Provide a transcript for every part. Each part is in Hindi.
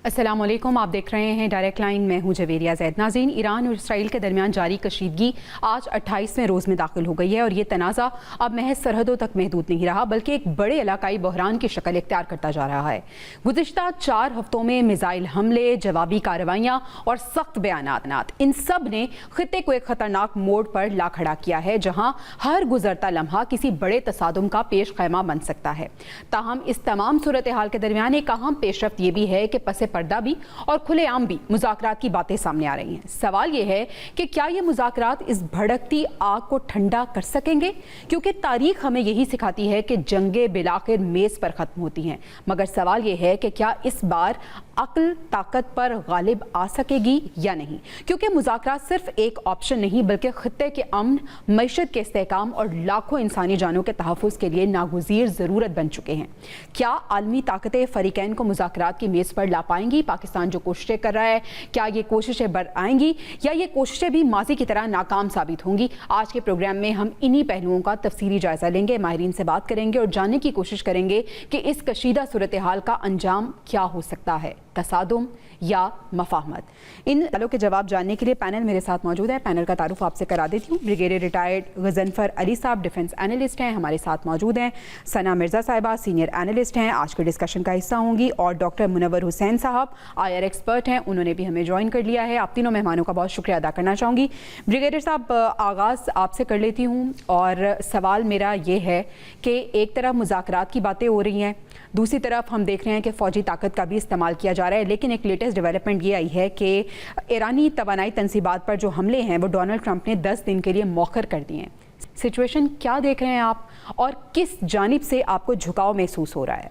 अस्सलाम वालेकुम, आप देख रहे हैं डायरेक्ट लाइन। मैं हूं जवेरिया जैद। नाज़रीन, ईरान और इसराइल के दरमियान जारी कशीदगी आज 28वें रोज़ में दाखिल हो गई है और ये तनाज़ा अब महज सरहदों तक महदूद नहीं रहा बल्कि एक बड़े इलाकाई बहरान की शक्ल इख्तियार करता जा रहा है। गुज़िश्ता 4 हफ्तों में मिसाइल हमले, जवाबी कार्रवाइयाँ और सख्त बयानात, इन सब ने खित्ते को एक ख़तरनाक मोड़ पर ला खड़ा किया है जहाँ हर गुजरता लम्हा किसी बड़े तसादुम का पेश खैमा बन सकता है। ताहम इस तमाम सूरत हाल के दरमियान एक अहम पेशरफ्त ये भी है कि पसे पर्दा भी और खुलेआम भी मुज़ाकरात की बातें सामने आ रही हैं। सवाल यह है कि क्या ये मुज़ाकरात इस भड़कती आग को ठंडा कर सकेंगे, क्योंकि तारीख हमें यही सिखाती है कि जंगें बिलाखिर मेज़ पर ख़त्म होती हैं। मगर सवाल यह है कि क्या इस बार अक्ल ताकत पर गालिब आ सकेगी या नहीं, क्योंकि मुज़ाकरात सिर्फ एक ऑप्शन नहीं बल्कि खित्ते के अमन, मईशत के इस्तेहकाम और लाखों इंसानी जानों के तहफ़्फ़ुज़ के लिए नागुज़ीर ज़रूरत बन चुके हैं। क्या आलमी ताकतें फ़रीक़ैन को मुज़ाकरात की मेज़ पर ला पाएंगी? पाकिस्तान जो कोशिशें कर रहा है, क्या ये कोशिशें बर आएंगी या ये कोशिशें भी माजी की तरह नाकाम साबित होंगी? आज के प्रोग्राम में हम इन्हीं पहलुओं का तफसीली जायज़ा लेंगे, माहिरीन से बात करेंगे और जानने की कोशिश करेंगे कि इस कशीदा सूरत हाल का अंजाम क्या हो सकता है, तसादुम या मफाहमत। इन सवालों के जवाब जानने के लिए पैनल मेरे साथ मौजूद है। पैनल का तारुफ आपसे करा देती हूँ। ब्रिगेडियर रिटायर्ड गजनफर अली साहब डिफेंस एनालिस्ट हैं, हमारे साथ मौजूद हैं। सना मिर्ज़ा साहिबा सीनियर एनालिस्ट हैं, आज के डिस्कशन का हिस्सा होंगी। और डॉक्टर मुनव्वर हुसैन साहब IR एक्सपर्ट हैं, उन्होंने भी हमें ज्वाइन कर लिया है। आप तीनों मेहमानों का बहुत शुक्रिया अदा करना चाहूँगी। ब्रिगेडियर साहब, आगाज़ आपसे कर लेती हूँ और सवाल मेरा ये है कि एक तरफ मुज़ाकरात की बातें हो रही हैं, दूसरी तरफ हम देख रहे हैं कि फ़ौजी ताकत का भी इस्तेमाल किया जा रहा है, लेकिन एक लेटेस्ट डेवलपमेंट ये आई है कि ईरानी तवानाई तंसीबात पर जो हमले हैं वो डोनाल्ड ट्रंप ने 10 दिन के लिए मौखर कर दिए हैं। सिचुएशन क्या देख रहे हैं आप और किस जानिब से आपको झुकाव महसूस हो रहा है?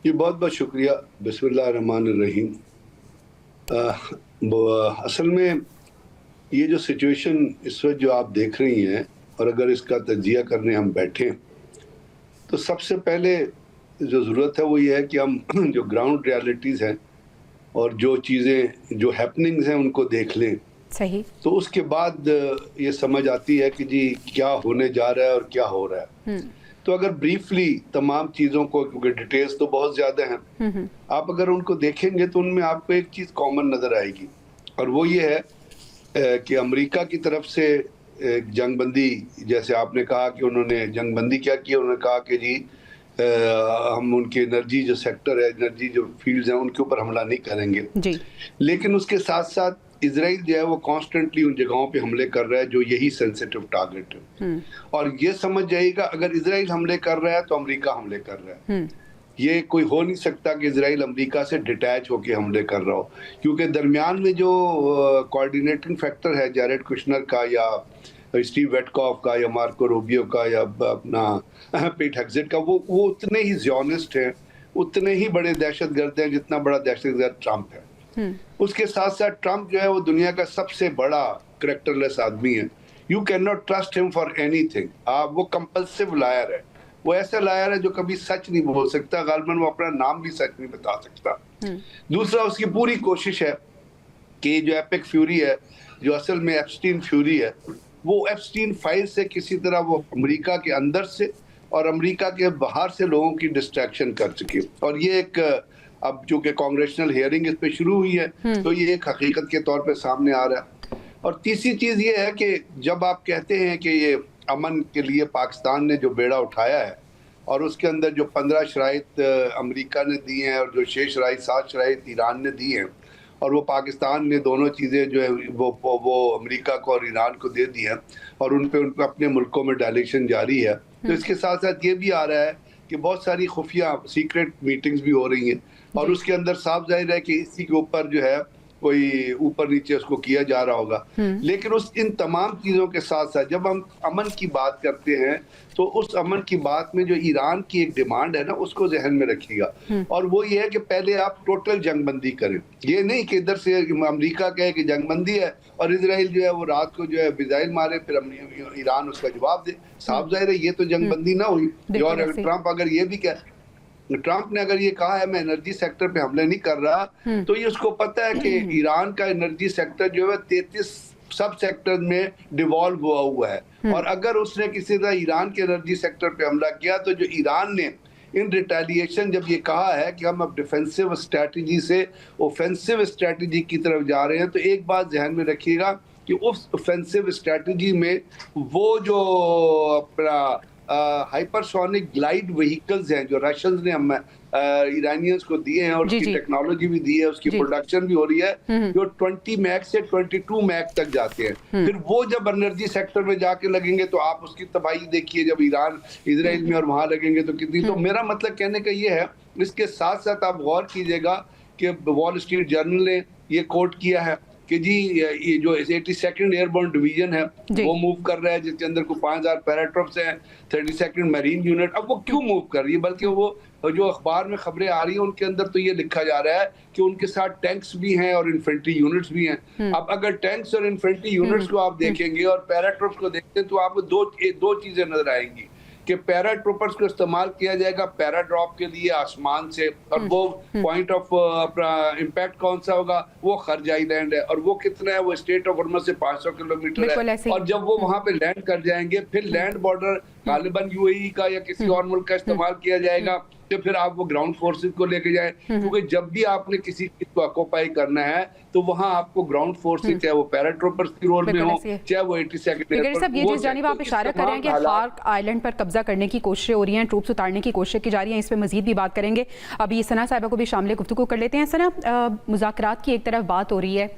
जी बहुत बहुत शुक्रिया। बिस्मिल्लाहिर्रहमानिर्रहीम। असल में ये जो सिचुएशन इस वक्त जो आप देख रही हैं, और अगर इसका तजिया करने हम बैठें तो सबसे पहले जो ज़रूरत है वो ये है कि हम जो ग्राउंड रियलिटीज़ हैं और जो चीज़ें जो हैपनिंग्स हैं उनको देख लें। सही। तो उसके बाद ये समझ आती है कि जी क्या होने जा रहा है और क्या हो रहा है। तो अगर ब्रीफली तमाम चीज़ों को, क्योंकि डिटेल्स तो बहुत ज़्यादा हैं, आप अगर उनको देखेंगे तो उनमें आपको एक चीज़ कॉमन नज़र आएगी, और वो ये है कि अमेरिका की तरफ से जंगबंदी, जैसे आपने कहा कि उन्होंने जंगबंदी क्या की, उन्होंने कहा कि जी हम उनके एनर्जी जो सेक्टर है, एनर्जी जो फील्ड्स हैं उनके ऊपर हमला नहीं करेंगे जी। लेकिन उसके साथ साथ इजराइल जो है वो कॉन्स्टेंटली उन जगहों पे हमले कर रहा है जो यही सेंसिटिव टारगेट है। और ये समझ जाइएगा, अगर इजराइल हमले कर रहा है तो अमेरिका हमले कर रहा है। ये कोई हो नहीं सकता कि इजराइल अमेरिका से डिटैच होकर हमले कर रहा हो, क्योंकि दरमियान में जो कोऑर्डिनेटिंग फैक्टर है जैरेड कुशनर का या स्टीव वेटकॉफ का या मार्को रूबियो का या अपना पीट हेग्सेट का, वो उतने ही ज़ियोनिस्ट हैं, उतने ही बड़े दहशतगर्द हैं जितना बड़ा दहशतगर्द ट्रंप है। उसके साथ साथ ट्रंप जो है वो दुनिया का सबसे बड़ा करेक्टरलेस आदमी है। You can not trust him for anything. वो कंपल्सिव लायर है, वो ऐसा लायर है जो कभी सच नहीं बोल सकता, गालिबन वो अपना नाम भी सच नहीं बता सकता। दूसरा, उसकी पूरी कोशिश है कि जो एपिक फ्यूरी है, जो असल में एप्स्टीन फ्यूरी है, वो एप्स्टीन फाइल से किसी तरह वो अमेरिका के अंदर से और अमेरिका के बाहर से लोगों की डिस्ट्रैक्शन कर चुकी। और ये एक अब चूंकि कांग्रेशनल हियरिंग इस पे शुरू हुई है तो ये एक हकीकत के तौर पे सामने आ रहा है। और तीसरी चीज़ ये है कि जब आप कहते हैं कि ये अमन के लिए पाकिस्तान ने जो बेड़ा उठाया है और उसके अंदर जो 15 शराइत अमेरिका ने दी हैं और जो 6 शराइत 7 शराइत ईरान ने दी हैं, और वो पाकिस्तान ने दोनों चीज़ें जो है वो अमेरिका को और ईरान को दे दी हैं, और उन पे अपने मुल्कों में डायलेक्शन जारी है। तो इसके साथ साथ ये भी आ रहा है कि बहुत सारी खुफिया सीक्रेट मीटिंग्स भी हो रही हैं, और उसके अंदर साफ जाहिर है कि इसी के ऊपर जो है कोई ऊपर नीचे उसको किया जा रहा होगा। लेकिन इन तमाम चीज़ों के साथ साथ जब हम अमन की बात करते हैं तो उस अमन की बात में जो ईरान की एक डिमांड है ना, उसको जहन में रखिएगा, और वो ये है कि पहले आप टोटल जंगबंदी करें। ये नहीं कि इधर से अमेरिका कहे कि जंगबंदी है और इजराइल जो है वो रात को जो है मिसाइल मारे, फिर ईरान उसका जवाब दे। साफ जाहिर है ये तो जंगबंदी ना हुई। और ट्रंप अगर ये भी ट्रंप ने अगर ये कहा है मैं एनर्जी सेक्टर पे हमले नहीं कर रहा, तो ये उसको पता है कि ईरान का एनर्जी सेक्टर जो है 33 सब सेक्टर में डिवॉल्व हुआ है। और अगर उसने किसी तरह ईरान के एनर्जी सेक्टर पे हमला किया तो जो ईरान ने इन रिटेलिएशन जब ये कहा है कि हम अब डिफेंसिव स्ट्रैटेजी से ऑफेंसिव स्ट्रैटेजी की तरफ जा रहे हैं, तो एक बात ध्यान में रखिएगा कि उस ऑफेंसिव स्ट्रैटेजी में वो जो अपना हाइपरसोनिक ग्लाइड व्हीकल्स हैं जो रशियंस ने हम ईरानियंस को दिए हैं और उसकी टेक्नोलॉजी भी दी है, उसकी प्रोडक्शन भी हो रही है, जो 20 मैक से 22 मैक तक जाते हैं। फिर वो जब एनर्जी सेक्टर में जाके लगेंगे तो आप उसकी तबाही देखिए, जब ईरान इजराइल में और वहां लगेंगे तो कितनी। तो मेरा मतलब कहने का ये है, इसके साथ साथ आप गौर कीजिएगा कि वॉल स्ट्रीट जर्नल ने ये कोट किया है कि जी ये जो 82nd एयरबोर्न डिवीजन है वो मूव कर रहा है, जिसके अंदर को 5000 पैराट्रूप्स हैं, 32nd मरीन यूनिट। अब वो क्यों मूव कर रही है, बल्कि वो जो अखबार में खबरें आ रही हैं उनके अंदर तो ये लिखा जा रहा है कि उनके साथ टैंक्स भी हैं और इन्फेंट्री यूनिट्स भी हैं। अब अगर टैंक्स और इन्फेंट्री यूनिट्स को आप देखेंगे और पैराट्रूप्स को देखते हैं तो आपको दो चीजें नजर आएंगी कि पैराट्रूपर्स को इस्तेमाल किया जाएगा पैराड्रॉप के लिए आसमान से, और वो पॉइंट ऑफ अपना इम्पैक्ट कौन सा होगा, वो खरज आइलैंड है, और वो कितना है, वो स्टेट ऑफ वर्मा से 500 किलोमीटर है। और जब वो वहां पे लैंड कर जाएंगे फिर लैंड बॉर्डर गालिबन यूएई का या किसी और मुल्क का इस्तेमाल किया जाएगा, तो फिर आप वो ग्राउंड फोर्सेस को लेके जाए, क्योंकि जब भी आपने किसी चीज को ऑक्यूपाई करना है तो वहां आपको ग्राउंड फोर्सेस, चाहे वो पैराट्रूपर्स की रोल में हो, चाहे वो 82nd। सब ये जिस जानिब आप इशारा कर रहे हैं कि खार्क आइलैंड पर कब्जा करने की कोशिशें हो रही हैं, ट्रूप्स उतारने की कोशिश की जा रही है, इस पर मजीद भी बात करेंगे। अभी सना साहिबा को भी शामिल गुफ्तगू कर लेते हैं। सना, मुज़ाकरात की एक तरफ बात हो रही है,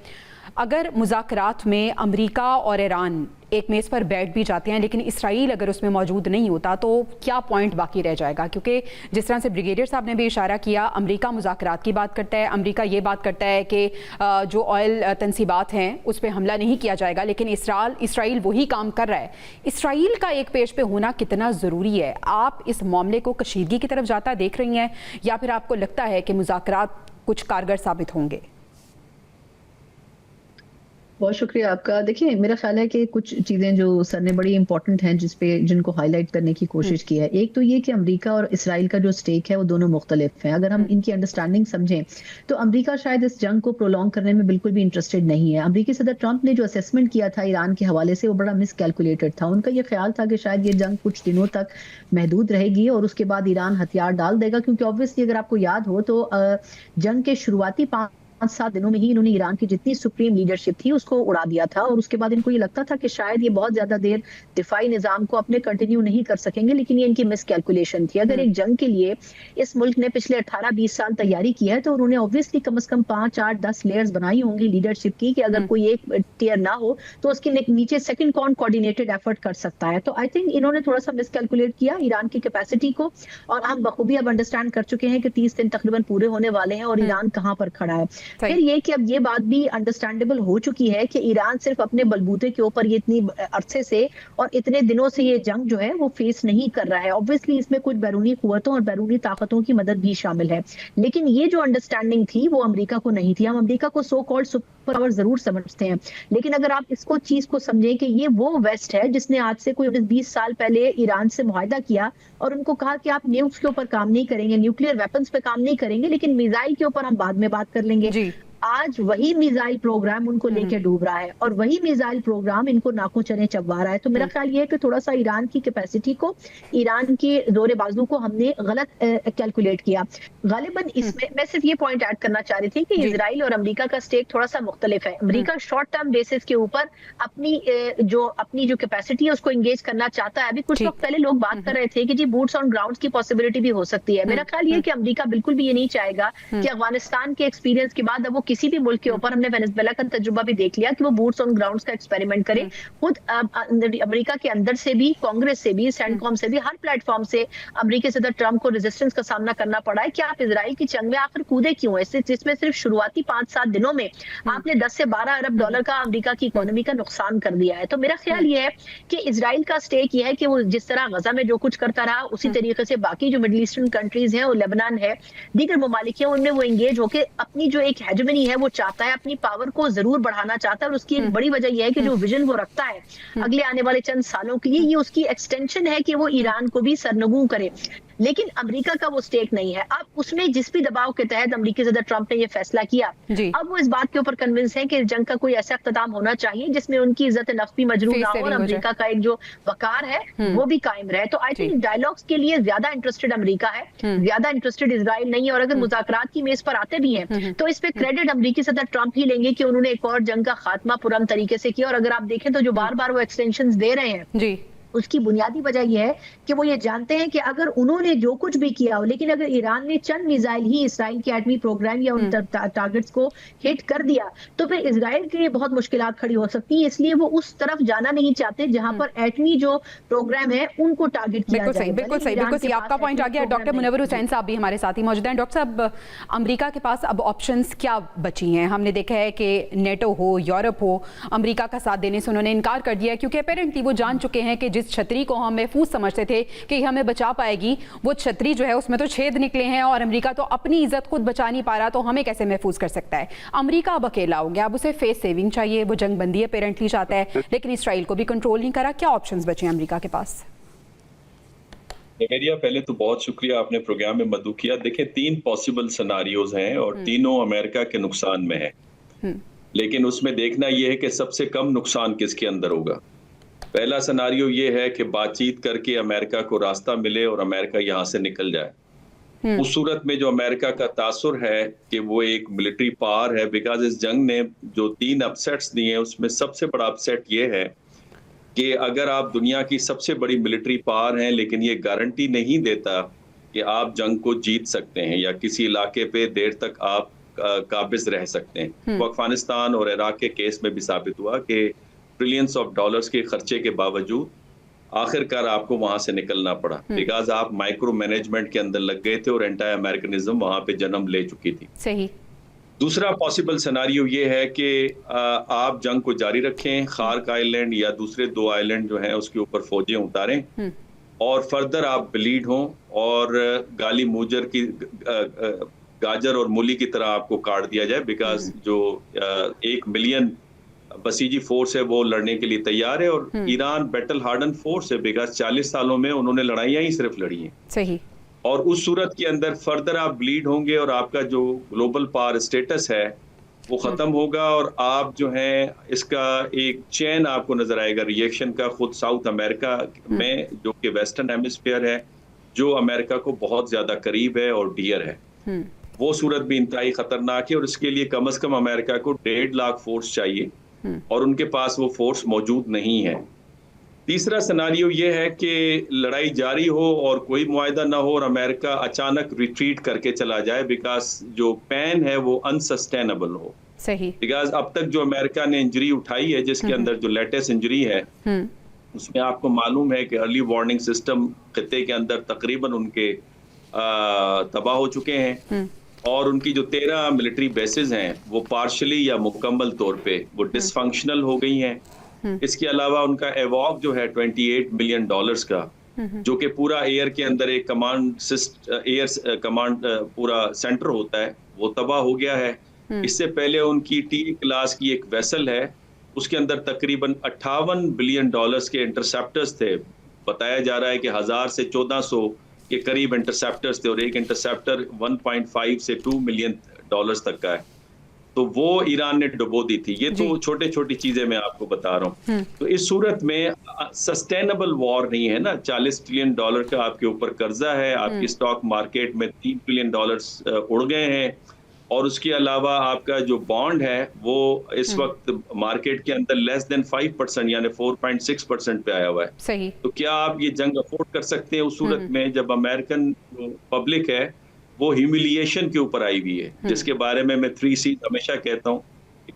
अगर मुज़ाकरात में अमेरिका और ईरान एक मेज़ पर बैठ भी जाते हैं लेकिन इसराइल अगर उसमें मौजूद नहीं होता तो क्या पॉइंट बाकी रह जाएगा? क्योंकि जिस तरह से ब्रिगेडियर साहब ने भी इशारा किया, अमेरिका मुज़ाकरात की बात करता है, अमेरिका ये बात करता है कि जो ऑयल तनसीबात हैं उस पर हमला नहीं किया जाएगा, लेकिन इसराइल वही काम कर रहा है। इसराइल का एक पेज पे होना कितना ज़रूरी है? आप इस मामले को कशीदगी की तरफ जाता देख रही हैं या फिर आपको लगता है कि मुज़ाकरात कुछ कारगर साबित होंगे? बहुत शुक्रिया आपका। देखिए, मेरा ख्याल है कि कुछ चीज़ें जो सर ने बड़ी इंपॉर्टेंट हैं जिनको हाईलाइट करने की कोशिश की है। एक तो ये कि अमेरिका और इसराइल का जो स्टेक है वो दोनों मुख्तलिफ हैं। अगर हम इनकी अंडरस्टैंडिंग समझें तो अमेरिका शायद इस जंग को प्रोलॉन्ग करने में बिल्कुल भी इंटरेस्टेड नहीं है। अमेरिकी सदर ट्रंप ने जो असेसमेंट किया था ईरान के हवाले से वो बड़ा मिसकैलकुलेटेड था। उनका ये ख्याल था कि शायद ये जंग कुछ दिनों तक महदूद रहेगी और उसके बाद ईरान हथियार डाल देगा, क्योंकि ऑब्वियसली अगर आपको याद हो तो जंग के शुरुआती 5-7 दिनों में ही इन्होंने ईरान की जितनी सुप्रीम लीडरशिप थी उसको उड़ा दिया था, और उसके बाद इनको ये लगता था कि शायद ये बहुत ज्यादा देर दिफाई निजाम को अपने कंटिन्यू नहीं कर सकेंगे, लेकिन ये इनकी मिसकैलकुलेशन थी। अगर एक जंग के लिए इस मुल्क ने पिछले 18-20 साल तैयारी की है तो उन्होंने ऑब्वियसली कम से कम 5-8-10 लेयर्स बनाई होंगी लीडरशिप की, कि अगर कोई एक टियर ना हो तो उसके नीचे सेकंड कौन कोऑर्डिनेटेड एफर्ट कर सकता है। तो आई थिंक इन्होंने थोड़ा सा मिसकैलकुलेट किया ईरान की कैपेसिटी को, और हम बखूबी अब अंडरस्टैंड कर चुके हैं कि 30 दिन तकरीबन पूरे होने वाले हैं और ईरान कहां पर खड़ा है। फिर ये कि अब ये बात भी अंडरस्टैंडेबल हो चुकी है कि ईरान सिर्फ अपने बलबूते के ऊपर ये इतनी अरसे से और इतने दिनों से ये जंग जो है वो फेस नहीं कर रहा है। ऑब्वियसली इसमें कुछ बैरूनी कुव्वतों और बैरूनी ताकतों की मदद भी शामिल है, लेकिन ये जो अंडरस्टैंडिंग थी वो अमेरिका को नहीं थी। हम अमेरिका को सो कॉल्ड सुपर पावर जरूर समझते हैं, लेकिन अगर आप इसको चीज को समझें कि ये वो वेस्ट है जिसने आज से कोई 20 साल पहले ईरान से मुआहदा किया और उनको कहा कि आप न्यूक्लियर के ऊपर काम नहीं करेंगे, न्यूक्लियर वेपन्स पे काम नहीं करेंगे, लेकिन मिसाइल के ऊपर हम बाद में बात कर लेंगे। आज वही मिसाइल प्रोग्राम उनको लेके डूब रहा है और वही मिसाइल प्रोग्राम इनको नाकों चने चबवा रहा है। तो मेरा ख्याल ये है कि थोड़ा सा ईरान की कैपेसिटी को, ईरान की जोरे बाजू को हमने गलत कैलकुलेट किया। गालिबन इसमें मैं सिर्फ ये पॉइंट ऐड करना चाह रही थी कि इजराइल और अमेरिका का स्टेक थोड़ा सा मुख्तलिफ है। अमेरिका शॉर्ट टर्म बेसिस के ऊपर अपनी जो कैपेसिटी है उसको एंगेज करना चाहता है। अभी कुछ वक्त पहले लोग बात कर रहे थे कि जी बूट्स ऑन ग्राउंड की पॉसिबिलिटी भी हो सकती है। मेरा ख्याल ये कि अमेरिका बिल्कुल भी ये नहीं चाहेगा कि अफगानिस्तान के एक्सपीरियंस के बाद अब वो किसी भी मुल्क के ऊपर, हमने वेनेजुएला का तजुर्बा भी देख लिया, कि वो बूट्स ऑन ग्राउंड्स का एक्सपेरिमेंट करे। खुद अमेरिका के अंदर से भी, कांग्रेस से भी, सेंटकॉम से भी, हर प्लेटफॉर्म से अमेरिकी सदर ट्रंप को रेजिस्टेंस का सामना करना पड़ा है कि आप इजराइल की जंग में आखिर कूदे क्यों है, जिसमें सिर्फ शुरुआती 5-7 दिनों में आपने 10 से 12 अरब डॉलर का अमेरिका की इकोनॉमी का नुकसान कर दिया है। तो मेरा ख्याल ये है कि इजराइल का स्टेक ये है कि वो जिस तरह गजा में जो कुछ करता रहा उसी तरीके से बाकी जो मिडिल ईस्टर्न कंट्रीज हैं, वो लेबनान है, दीगर ममालिक हैं, उनमें वो एंगेज होकर अपनी जो एक हेजेमनी है वो चाहता है, अपनी पावर को जरूर बढ़ाना चाहता है। और उसकी एक बड़ी वजह यह है कि जो विजन वो रखता है अगले आने वाले चंद सालों के लिए, ये उसकी एक्सटेंशन है कि वो ईरान को भी सरनगू करे। लेकिन अमेरिका का वो स्टेक नहीं है। अब उसने जिस भी दबाव के तहत अमेरिकी सदर ट्रंप ने ये फैसला किया, अब वो इस बात के ऊपर कन्विंस है कि जंग का कोई ऐसा इख्तिताम होना चाहिए जिसमें उनकी इज्जत नफ्स भी मजरूह ना हो और अमेरिका का एक जो वकार है वो भी कायम रहे। तो आई थिंक डायलॉग्स के लिए ज्यादा इंटरेस्टेड अमेरिका है, ज्यादा इंटरेस्टेड इजराइल नहीं है। और अगर मुज़ाकरात की मेज पर आते भी हैं तो इस पे क्रेडिट अमेरिकी सदर ट्रंप ही लेंगे कि उन्होंने एक और जंग का खात्मा पुरअमन तरीके से किया। और अगर आप देखें तो जो बार बार वो एक्सटेंशंस दे रहे हैं जी, उसकी बुनियादी वजह यह है कि वो ये जानते हैं कि अगर उन्होंने जो कुछ भी किया हो, लेकिन अगर ईरान ने चंद मिसाइल ही इसराइल के एटमी प्रोग्राम या उन टारगेट्स को हिट कर दिया तो फिर इसराइल के लिए बहुत मुश्किलात खड़ी हो सकती है। इसलिए वो उस तरफ जाना नहीं चाहते जहां पर एटमी जो प्रोग्राम है उनको टारगेट किया जाए। बिल्कुल सही। आपका पॉइंट आ गया। डॉक्टर मुनव्वर हुसैन साहब भी हमारे साथ ही मौजूद हैं। डॉक्टर साहब, अमेरिका के पास अब ऑप्शंस क्या बची हैं? हमने देखा है कि नेटो हो, यूरोप हो, अमेरिका का साथ देने से उन्होंने इनकार कर दिया क्योंकि अपेरेंटली वो जान चुके हैं कि जिस छतरी को हम महफूज समझते थे कि हमें बचा पाएगी, वो छतरी जो है उसमें तो छेद निकले हैं और अमेरिका तो अपनी इज्जत खुद बचा नहीं पा रहा, तो हमें कैसे महफूज कर सकता है? अमेरिका अब अकेला हो गया, अब उसे फेस सेविंग चाहिए, वो जंग बंदी अपेरेंटली चाहता है लेकिन इसराइल को भी कंट्रोल नहीं करा। क्या ऑप्शंस बचे हैं अमेरिका के पास? मेरिया, पहले तो बहुत शुक्रिया, आपने प्रोग्राम में मदद किया। देखें, 3 पॉसिबल सिनारियोज हैं और तीनों अमेरिका के नुकसान में है, लेकिन उसमें देखना यह है कि सबसे कम नुकसान किसके अंदर होगा। पहला सिनारियो ये है कि बातचीत करके अमेरिका को रास्ता मिले और अमेरिका यहाँ से निकल जाए। उस सूरत में जो अमेरिका का तासुर है कि वो एक मिलिट्री पावर है, बिकॉज इस जंग ने जो 3 अपसेट्स दिए हैं उसमें सबसे बड़ा अपसेट ये है कि अगर आप दुनिया की सबसे बड़ी मिलिट्री पावर हैं लेकिन ये गारंटी नहीं देता कि आप जंग को जीत सकते हैं या किसी इलाके पे देर तक आप काबिज रह सकते हैं। तो अफगानिस्तान और इराक के केस में भी साबित हुआ कि ट्रिलियंस ऑफ डॉलर्स के खर्चे के बावजूद आखिरकार आपको वहां से निकलना पड़ा, बिकॉज आप माइक्रो मैनेजमेंट के अंदर लग गए थे और एंटी अमेरिकनिज्म वहां पे जन्म ले चुकी थी। सही। दूसरा पॉसिबल सिनारियो ये है कि आप जंग को जारी रखें, खार्क आइलैंड या दूसरे 2 आइलैंड जो हैं उसके ऊपर फौजें उतारें और फर्दर आप ब्लीड हों और गाली मूजर की गाजर और मूली की तरह आपको काट दिया जाए, बिकॉज जो 1 मिलियन बसीजी फोर्स है वो लड़ने के लिए तैयार है और ईरान बैटल हार्डन फोर्स है, बिकॉज 40 सालों में उन्होंने लड़ाइयां ही सिर्फ लड़ी हैं। सही। और उस सूरत के अंदर फर्दर आप ब्लीड होंगे और आपका जो ग्लोबल पावर स्टेटस है वो खत्म होगा और आप जो है इसका एक चेन आपको नजर आएगा रिएक्शन का, खुद साउथ अमेरिका में जो कि वेस्टर्न हेमिस्फीयर है, जो अमेरिका को बहुत ज्यादा करीब है और डियर है। वो सूरत भी इंतहाई खतरनाक है और इसके लिए कम से कम अमेरिका को 1.5 लाख फोर्स चाहिए और उनके पास वो फोर्स मौजूद नहीं है। तीसरा सिनारियो ये है कि लड़ाई जारी हो और कोई मुआहदा ना हो और अमेरिका अचानक रिट्रीट करके चला जाए, बिकॉज जो पैन है वो अनसस्टेनेबल हो। सही। बिकॉज अब तक जो अमेरिका ने इंजरी उठाई है, जिसके अंदर जो लेटेस्ट इंजरी है उसमें आपको मालूम है कि अर्ली वार्निंग सिस्टम खित्ते के अंदर तकरीबन उनके तबाह हो चुके हैं और उनकी जो 13 मिलिट्री बेसेस हैं वो पार्शली या मुकम्मल तौर पे वो डिसफंक्शनल हो गई हैं। इसके अलावा उनका एवॉक जो है $28 मिलियन का, जो कि पूरा एयर के अंदर एक एयर कमांड पूरा सेंटर होता है, वो तबाह हो गया है। इससे पहले उनकी टी क्लास की एक वेसल है, उसके अंदर तकरीबन $58 बिलियन के इंटरसेप्टर्स थे। बताया जा रहा है कि 1000 से 1400 के करीब इंटरसेप्टर्स थे और एक इंटरसेप्टर 1.5 से 2 मिलियन डॉलर्स तक का है, तो वो ईरान ने डुबो दी थी। ये तो छोटे छोटी चीजें मैं आपको बता रहा हूँ। तो इस सूरत में सस्टेनेबल वॉर नहीं है ना। $40 ट्रिलियन का आपके ऊपर कर्जा है, आपकी स्टॉक मार्केट में $3 ट्रिलियन उड़ गए हैं और उसके अलावा आपका जो बॉन्ड है वो इस वक्त मार्केट के अंदर लेस देन 5% यानी 4.6% पे आया हुआ है। सही। तो क्या आप ये जंग अफोर्ड कर सकते हैं उस सूरत में जब अमेरिकन पब्लिक है वो ह्यूमिलिएशन के ऊपर आई हुई है, जिसके बारे में मैं 3 C's हमेशा कहता हूँ।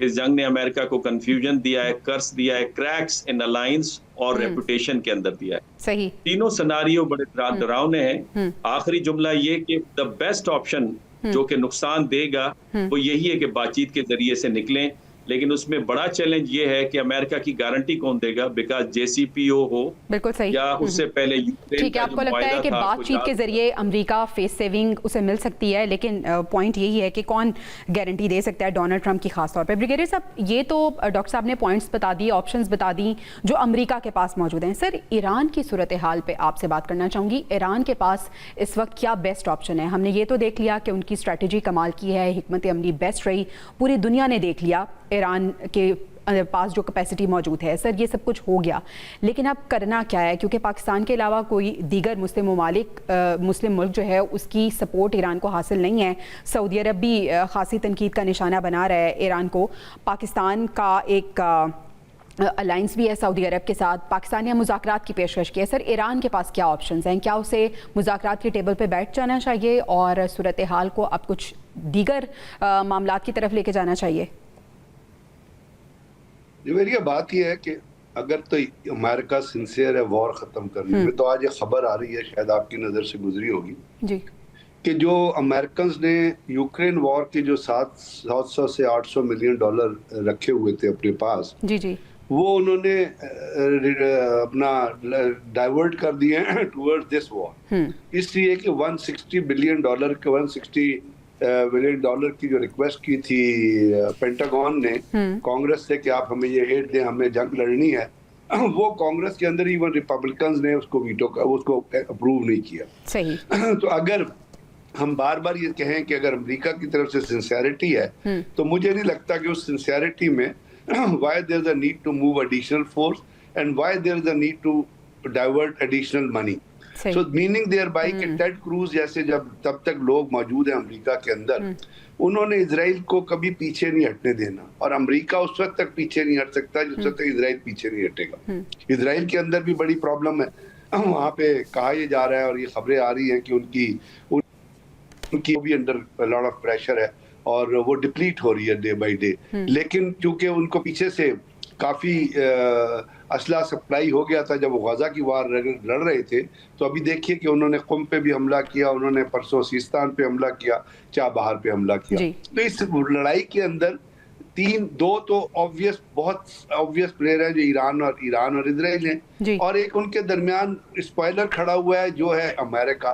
इस जंग ने अमेरिका को कंफ्यूजन दिया है, कर्स दिया है, क्रैक्स इन अलायंस और रेपुटेशन के अंदर दिया है। सही। तीनों सिनारियो बड़े डरावने हैं। आखिरी जुमला ये कि द बेस्ट ऑप्शन जो कि नुकसान देगा वो यही है कि बातचीत के जरिए से निकलें, लेकिन उसमें बड़ा चैलेंज ये है कि अमेरिका की गारंटी कौन देगा, बिकॉज JCPO हो बिल्कुल सही या उससे पहले यूक्रेन ठीक है, आपको लगता है कि बातचीत के जरिए अमेरिका फेस सेविंग उसे मिल सकती है, लेकिन पॉइंट यही है कि कौन गारंटी दे सकता है डोनाल्ड ट्रंप की खास तौर पे। ब्रिगेडियर साहब, ये तो डॉक्टर साहब ने पॉइंट्स बता दिए, ऑप्शंस बता दी जो अमेरिका के पास मौजूद हैं। सर, ईरान की सूरत हाल पे आपसे बात करना चाहूँगी। ईरान के पास इस वक्त क्या बेस्ट ऑप्शन है? हमने ये तो देख लिया कि उनकी स्ट्रैटेजी कमाल की है, हिकमत अमली बेस्ट रही, पूरी दुनिया ने देख लिया ईरान के पास जो कैपेसिटी मौजूद है। सर, ये सब कुछ हो गया, लेकिन अब करना क्या है? क्योंकि पाकिस्तान के अलावा कोई दीगर मुस्लिम ममालिक मुस्लिम मुल्क जो है उसकी सपोर्ट ईरान को हासिल नहीं है। सऊदी अरब भी खासी तनकीद का निशाना बना रहा है ईरान को। पाकिस्तान का एक अलायंस भी है सऊदी अरब के साथ। पाकिस्तान ने मुज़ाकरात की पेशकश की है। सर, ईरान के पास क्या ऑप्शंस हैं? क्या उसे मुज़ाकरात की टेबल पे बैठ जाना चाहिए और सूरत हाल को अब कुछ दीगर मामलात की तरफ लेके जाना चाहिए? मेरी बात यह है कि अगर तो अमेरिका सिंसियर है वॉर खत्म करने में, तो आज ये खबर आ रही है, शायद आपकी नजर से गुजरी होगी जी, कि जो अमेरिकन ने यूक्रेन वॉर के जो 700 से 800 मिलियन डॉलर रखे हुए थे अपने पास, जी जी, वो उन्होंने अपना डाइवर्ट कर दिए टुवर्ड्स दिस वॉर, इसलिए कि 160 बिलियन डॉलर के 160 बिलियन डॉलर की जो रिक्वेस्ट की थी पेंटागन ने कांग्रेस से कि आप हमें ये एड दें, हमें जंग लड़नी है, वो कांग्रेस के अंदर इवन रिपब्लिकन्स ने उसको उसको अप्रूव नहीं किया। सही। तो अगर हम बार बार ये कहें कि अगर अमेरिका की तरफ से सिंसियरिटी है, तो मुझे नहीं लगता कि उस सिंसियरिटी में why there is a need to move additional force and why there is a need to divert additional money. So meaning thereby कि टेड क्रूज जैसे जब तब तक लोग मौजूद हैं अमेरिका के अंदर, उन्होंने इजराइल को कभी पीछे नहीं हटने देना, और अमेरिका उस वक्त तक पीछे नहीं हट सकता जिस वक्त तक इजराइल पीछे नहीं हटेगा। इजराइल के अंदर भी बड़ी प्रॉब्लम है, वहाँ पे कहा यह जा रहा है और ये खबरें आ रही हैं कि उनकी भी अंडर लॉट ऑफ प्रेशर है और वो डिप्लीट हो रही है डे बाय डे। लेकिन चूंकि उनको पीछे से काफी असला सप्लाई हो गया था जब वो गजा की वार लड़ रहे थे, तो अभी देखिए कि उन्होंने कुम पे भी हमला किया, उन्होंने परसों सिस्तान पे हमला किया, चाबहार पे हमला किया। तो इस लड़ाई के अंदर दो तो बहुत ऑब्वियस प्लेयर है जो ईरान और इजराइल हैं, और एक उनके दरमियान स्पॉइलर खड़ा हुआ है जो है अमेरिका,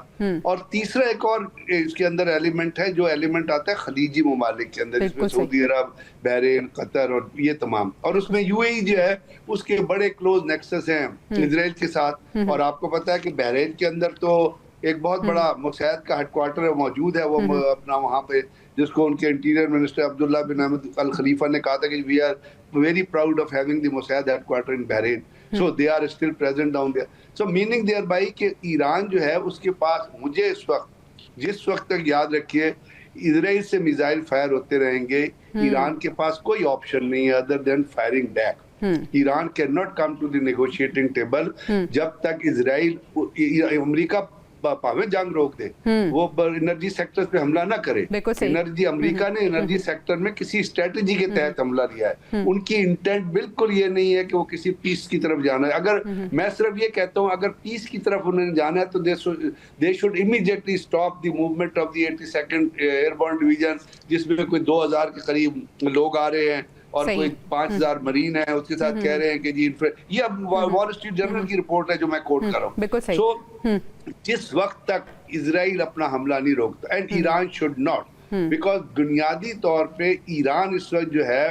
और तीसरा एक और इसके अंदर एलिमेंट है, जो एलिमेंट आता है खलीजी ममालिक के अंदर, जिसमें सऊदी अरब, बहरीन, कतर और ये तमाम, और उसमें यूएई जो है उसके बड़े क्लोज नेक्सस हैं इजराइल के साथ। और आपको पता है कि बहरीन के अंदर तो एक बहुत बड़ा मुसैद का हेडक्वार्टर मौजूद है, वो अपना वहाँ पे, जिसको उनके interior minister Abdullah bin Ahmed Al Khalifa ने कहा था कि we are very proud of having the मुसैद headquarter in Bahrain, so they are still present down there. So meaning thereby कि ईरान जो है उसके पास, मुझे जिस वक्त तक याद रखिए इजराइल से मिसाइल फायर होते रहेंगे, ईरान के पास कोई ऑप्शन नहीं है other than firing back. Iran can not come to the negotiating table जब तक इजराइल अमेरिका भावे जंग रोक दे, वो एनर्जी सेक्टर पे हमला ना करे। एनर्जी अमेरिका ने एनर्जी सेक्टर में किसी स्ट्रेटेजी के तहत हमला लिया है, उनकी इंटेंट बिल्कुल ये नहीं है कि वो किसी पीस की तरफ जाना है। अगर मैं सिर्फ ये कहता हूँ अगर पीस की तरफ उन्हें जाना है तो they should immediately stop the movement of the 82nd airborne division, जिसमें कोई 2000 के करीब लोग आ रहे हैं और कोई 5000 मरीन है, उसके साथ कह रहे हैं कि जी ये अब वॉल स्ट्रीट जर्नल की रिपोर्ट है जो मैं कोट कर रहा हूँ। सो जिस वक्त तक इजराइल अपना हमला नहीं रोकता, and Iran should not, because बुनियादी तौर पे ईरान इस वक्त जो है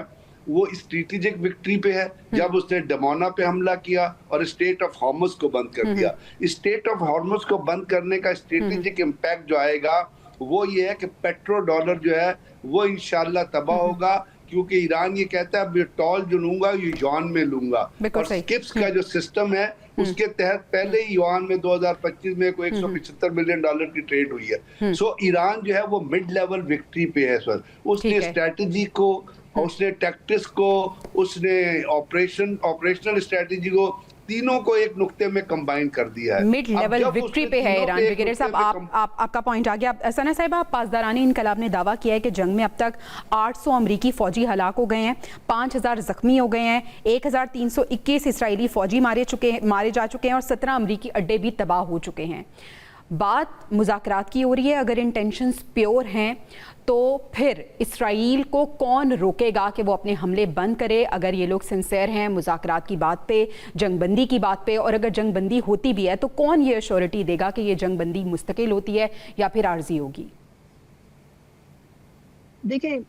वो स्ट्रेटेजिक विक्ट्री पे है। जब उसने डमोना पे हमला किया और स्टेट ऑफ हॉर्मुज को बंद कर दिया, स्टेट ऑफ हॉर्मुज को बंद करने का स्ट्रेटेजिक इम्पैक्ट जो आएगा वो ये है कि पेट्रो डॉलर जो है वो इंशाल्लाह तबाह होगा, क्योंकि ईरान ये कहता है अब टॉल जो लूंगा ये युआन में लूंगा, और स्किप्स का जो सिस्टम है उसके तहत पहले ही युआन में 2025 में कोई 175 मिलियन डॉलर की ट्रेड हुई है। सो ईरान जो है वो मिड लेवल विक्ट्री पे है सर, उसने स्ट्रेटेजी को, उसने टैक्टिक्स को, उसने ऑपरेशनल स्ट्रेटेजी को, तीनों को एक नुक्ते में कंबाइन कर दिया है। मिड लेवल विक्ट्री पे है ईरान। ब्रिगेडियर साहब, आपका पॉइंट आ गया। सना साहिबा, पासदारानी इनकलाब ने दावा किया है कि जंग में अब तक 800 अमरीकी फौजी हलाक हो गए हैं, 5000 जख्मी हो गए हैं, 1321 इसराइली फौजी मारे जा चुके हैं और 17 अमरीकी अड्डे भी तबाह हो चुके हैं। बात मुज़ाकरात की हो रही है, अगर इंटेंशंस प्योर हैं तो फिर इसराइल को कौन रोकेगा कि वो अपने हमले बंद करे? अगर ये लोग सिंसेयर हैं मुज़ाकरात की बात पे, जंगबंदी की बात पे, और अगर जंगबंदी होती भी है तो कौन ये अश्योरिटी देगा कि ये जंगबंदी मुस्तकिल होती है या फिर आर्जी होगी? देखिए,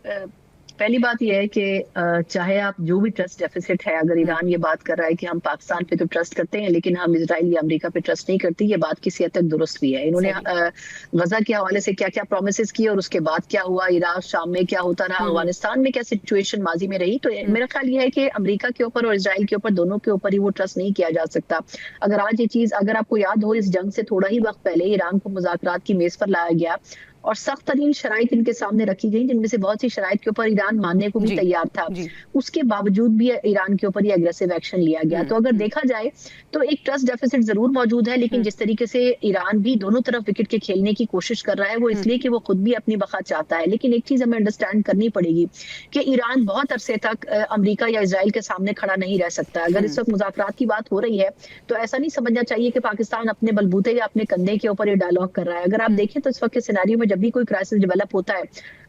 पहली बात यह है कि चाहे आप जो भी ट्रस्ट डेफिसिट है, अगर ईरान ये बात कर रहा है कि हम पाकिस्तान पे तो ट्रस्ट करते हैं लेकिन हम इजराइल या अमेरिका पे ट्रस्ट नहीं करते, ये बात किसी हद तक दुरुस्त भी है। इन्होंने गजा के हवाले से क्या क्या प्रोमिस किए और उसके बाद क्या हुआ, इराक शाम में क्या होता रहा, अफगानिस्तान में क्या सिचुएशन माजी में रही, तो मेरा ख्याल ये है कि अमेरिका के ऊपर और इजराइल के ऊपर, दोनों के ऊपर ही वो ट्रस्ट नहीं किया जा सकता। अगर आज ये चीज, अगर आपको याद हो, इस जंग से थोड़ा ही वक्त पहले ईरान को मुज़ाकरात की मेज पर लाया गया और सख्त तरीन शराइत इनके सामने रखी गई, जिनमें से बहुत सी शराइत के ऊपर ईरान मानने को भी तैयार था। उसके बावजूद भी ईरान के ऊपर ये एग्रेसिव एक्शन लिया गया। तो अगर देखा जाए तो एक ट्रस्ट डेफिसिट जरूर मौजूद है, लेकिन जिस तरीके से ईरान भी दोनों तरफ विकेट के खेलने की कोशिश कर रहा है, वो इसलिए कि वो खुद भी अपनी बका चाहता है। लेकिन एक चीज हमें अंडरस्टैंड करनी पड़ेगी कि ईरान बहुत अरसे तक अमेरिका या इजराइल के सामने खड़ा नहीं रह सकता। अगर इस वक्त मुज़ाकरात की बात हो रही है तो ऐसा नहीं समझना चाहिए कि पाकिस्तान अपने बलबूते या अपने कंधे के ऊपर ये डायलॉग कर रहा है। अगर आप देखें तो इस वक्त के सिनेरियो में जब भी कोई क्राइसिस डेवलप होता है,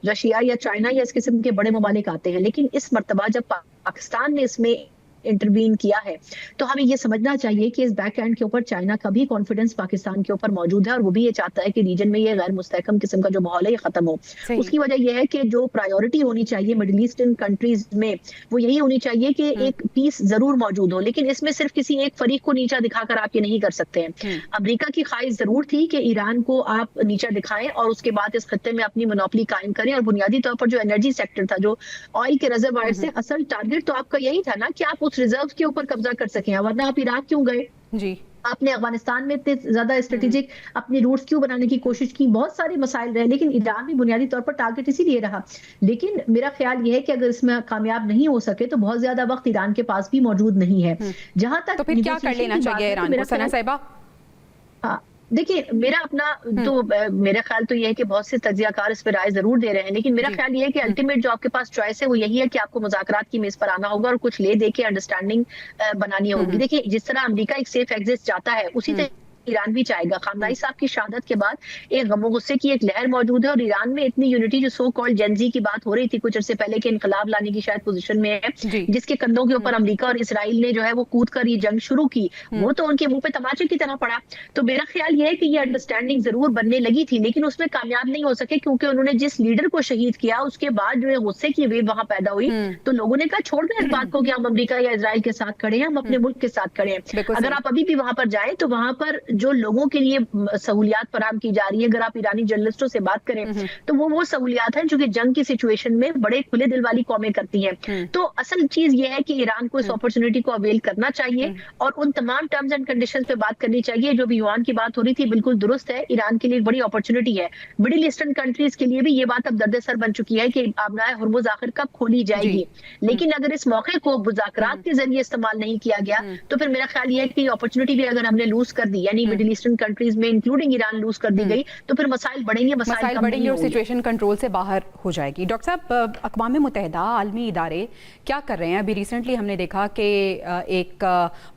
रशिया या चाइना या इस किस्म के बड़े ममालिक आते हैं, लेकिन इस मर्तबा जब पाकिस्तान ने इसमें इंटरवीन किया है तो हमें यह समझना चाहिए कि इस बैक एंड के ऊपर चाइना का भी कॉन्फिडेंस पाकिस्तान के ऊपर मौजूद है और वो भी ये चाहता है कि रीजन में ये गैर मुस्तहकम किस्म का जो माहौल है ये खत्म हो। उसकी वजह यह है कि जो प्रायोरिटी होनी चाहिए मिडिल ईस्टर्न कंट्रीज में वो यही होनी चाहिए कि एक पीस जरूर मौजूद हो, लेकिन इसमें सिर्फ किसी एक फरीक को नीचा दिखाकर आप ये नहीं कर सकते हैं। अमेरिका की ख्वाहिश जरूर थी कि ईरान को आप नीचा दिखाएं और उसके बाद इस खत्ते में अपनी मोनोपोली कायम करें, और बुनियादी तौर पर जो एनर्जी सेक्टर था, जो ऑयल के रिजर्वायर से, असल टारगेट तो आपका यही था ना कि आप उस रिजर्व के ऊपर कब्जा कर सकें, वरना आप इराक क्यों गए? जी, आपने अफगानिस्तान में इतने ज्यादा स्ट्रेटेजिक अपने रूट्स क्यों बनाने की कोशिश की? बहुत सारे मसाइल रहे, लेकिन ईरान भी बुनियादी तौर पर टारगेट इसीलिए रहा। लेकिन मेरा ख्याल यह है कि अगर इसमें कामयाब नहीं हो सके तो बहुत ज्यादा वक्त ईरान के पास भी मौजूद नहीं है। जहां तक तो फिर क्या कर लेना चाहिए ईरान को, सना साहिबा? देखिए, मेरा अपना तो मेरा ख्याल तो ये है कि बहुत से तज्जियाकार इस पर राय जरूर दे रहे हैं, लेकिन मेरा ख्याल ये है कि अल्टीमेट जो आपके पास चॉइस है वो यही है कि आपको मुज़ाकरात की मेज पर आना होगा और कुछ ले दे के अंडरस्टैंडिंग बनानी होगी। देखिए, जिस तरह अमेरिका एक सेफ एग्जिट चाहता है, उसी तरह ईरान भी चाहेगा। खामनाई साहब की शहादत के बाद एक गमो गुस्से की एक लहर मौजूद है और ईरान में इतनी यूनिटी, जो सो कॉल्ड जेनजी की बात हो रही थी कुछ अर्से पहले, के इनकलाब लाने की शायद पोजीशन में है, जिसके कंधों के ऊपर अमेरिका और इसराइल ने जो है वो कूद कर ये जंग शुरू की, वो तो उनके मुंह पे तमाचे की तरह पड़ा। तो मेरा ख्याल ये है कि ये अंडरस्टैंडिंग जरूर बनने लगी थी, लेकिन उसमें कामयाब नहीं हो सके, क्योंकि उन्होंने जिस लीडर को शहीद किया उसके बाद जो है गुस्से की वेव वहां पैदा हुई। तो लोगों ने कहा छोड़ दें इस बात को कि हम अमेरिका या इजराइल के साथ खड़े हैं, हम अपने मुल्क के साथ खड़े हैं। अगर आप अभी भी वहां पर जाए तो वहां पर जो लोगों के लिए सहूलियात फराहम की जा रही है, अगर आप ईरानी जर्नलिस्टों से बात करें तो वो सहूलियात हैं जो कि जंग की सिचुएशन में बड़े खुले दिल वाली कौमें करती हैं। तो असल चीज ये है कि ईरान को इस अपॉर्चुनिटी को अवेल करना चाहिए और उन तमाम टर्म्स एंड कंडीशंस पे बात करनी चाहिए। जो भी युआन की बात हो रही थी बिल्कुल दुरुस्त है, ईरान के लिए एक बड़ी अपॉर्चुनिटी है। मिडिल ईस्टर्न कंट्रीज के लिए भी ये बात अब दर्द-ए-सर बन चुकी है कि आबनाए हुर्मुज आखिर कब खोली जाएगी। लेकिन अगर इस मौके को मुज़ाकरात के जरिए इस्तेमाल नहीं किया गया तो फिर मेरा ख्याल ये है कि अपॉर्चुनिटी भी अगर हमने लूज कर दी, यानी मिडिल ईस्टर्न कंट्रीज में इंक्लूडिंग ईरान लूज कर दी गई, तो फिर मसाइल बढ़ेंगे, मसाइल बढ़ेंगे और सिचुएशन कंट्रोल से बाहर हो जाएगी। डॉक्टर साहब, अक़वाम मुत्तहिदा आलमी इदारे क्या कर रहे हैं? अभी रिसेंटली हमने देखा कि एक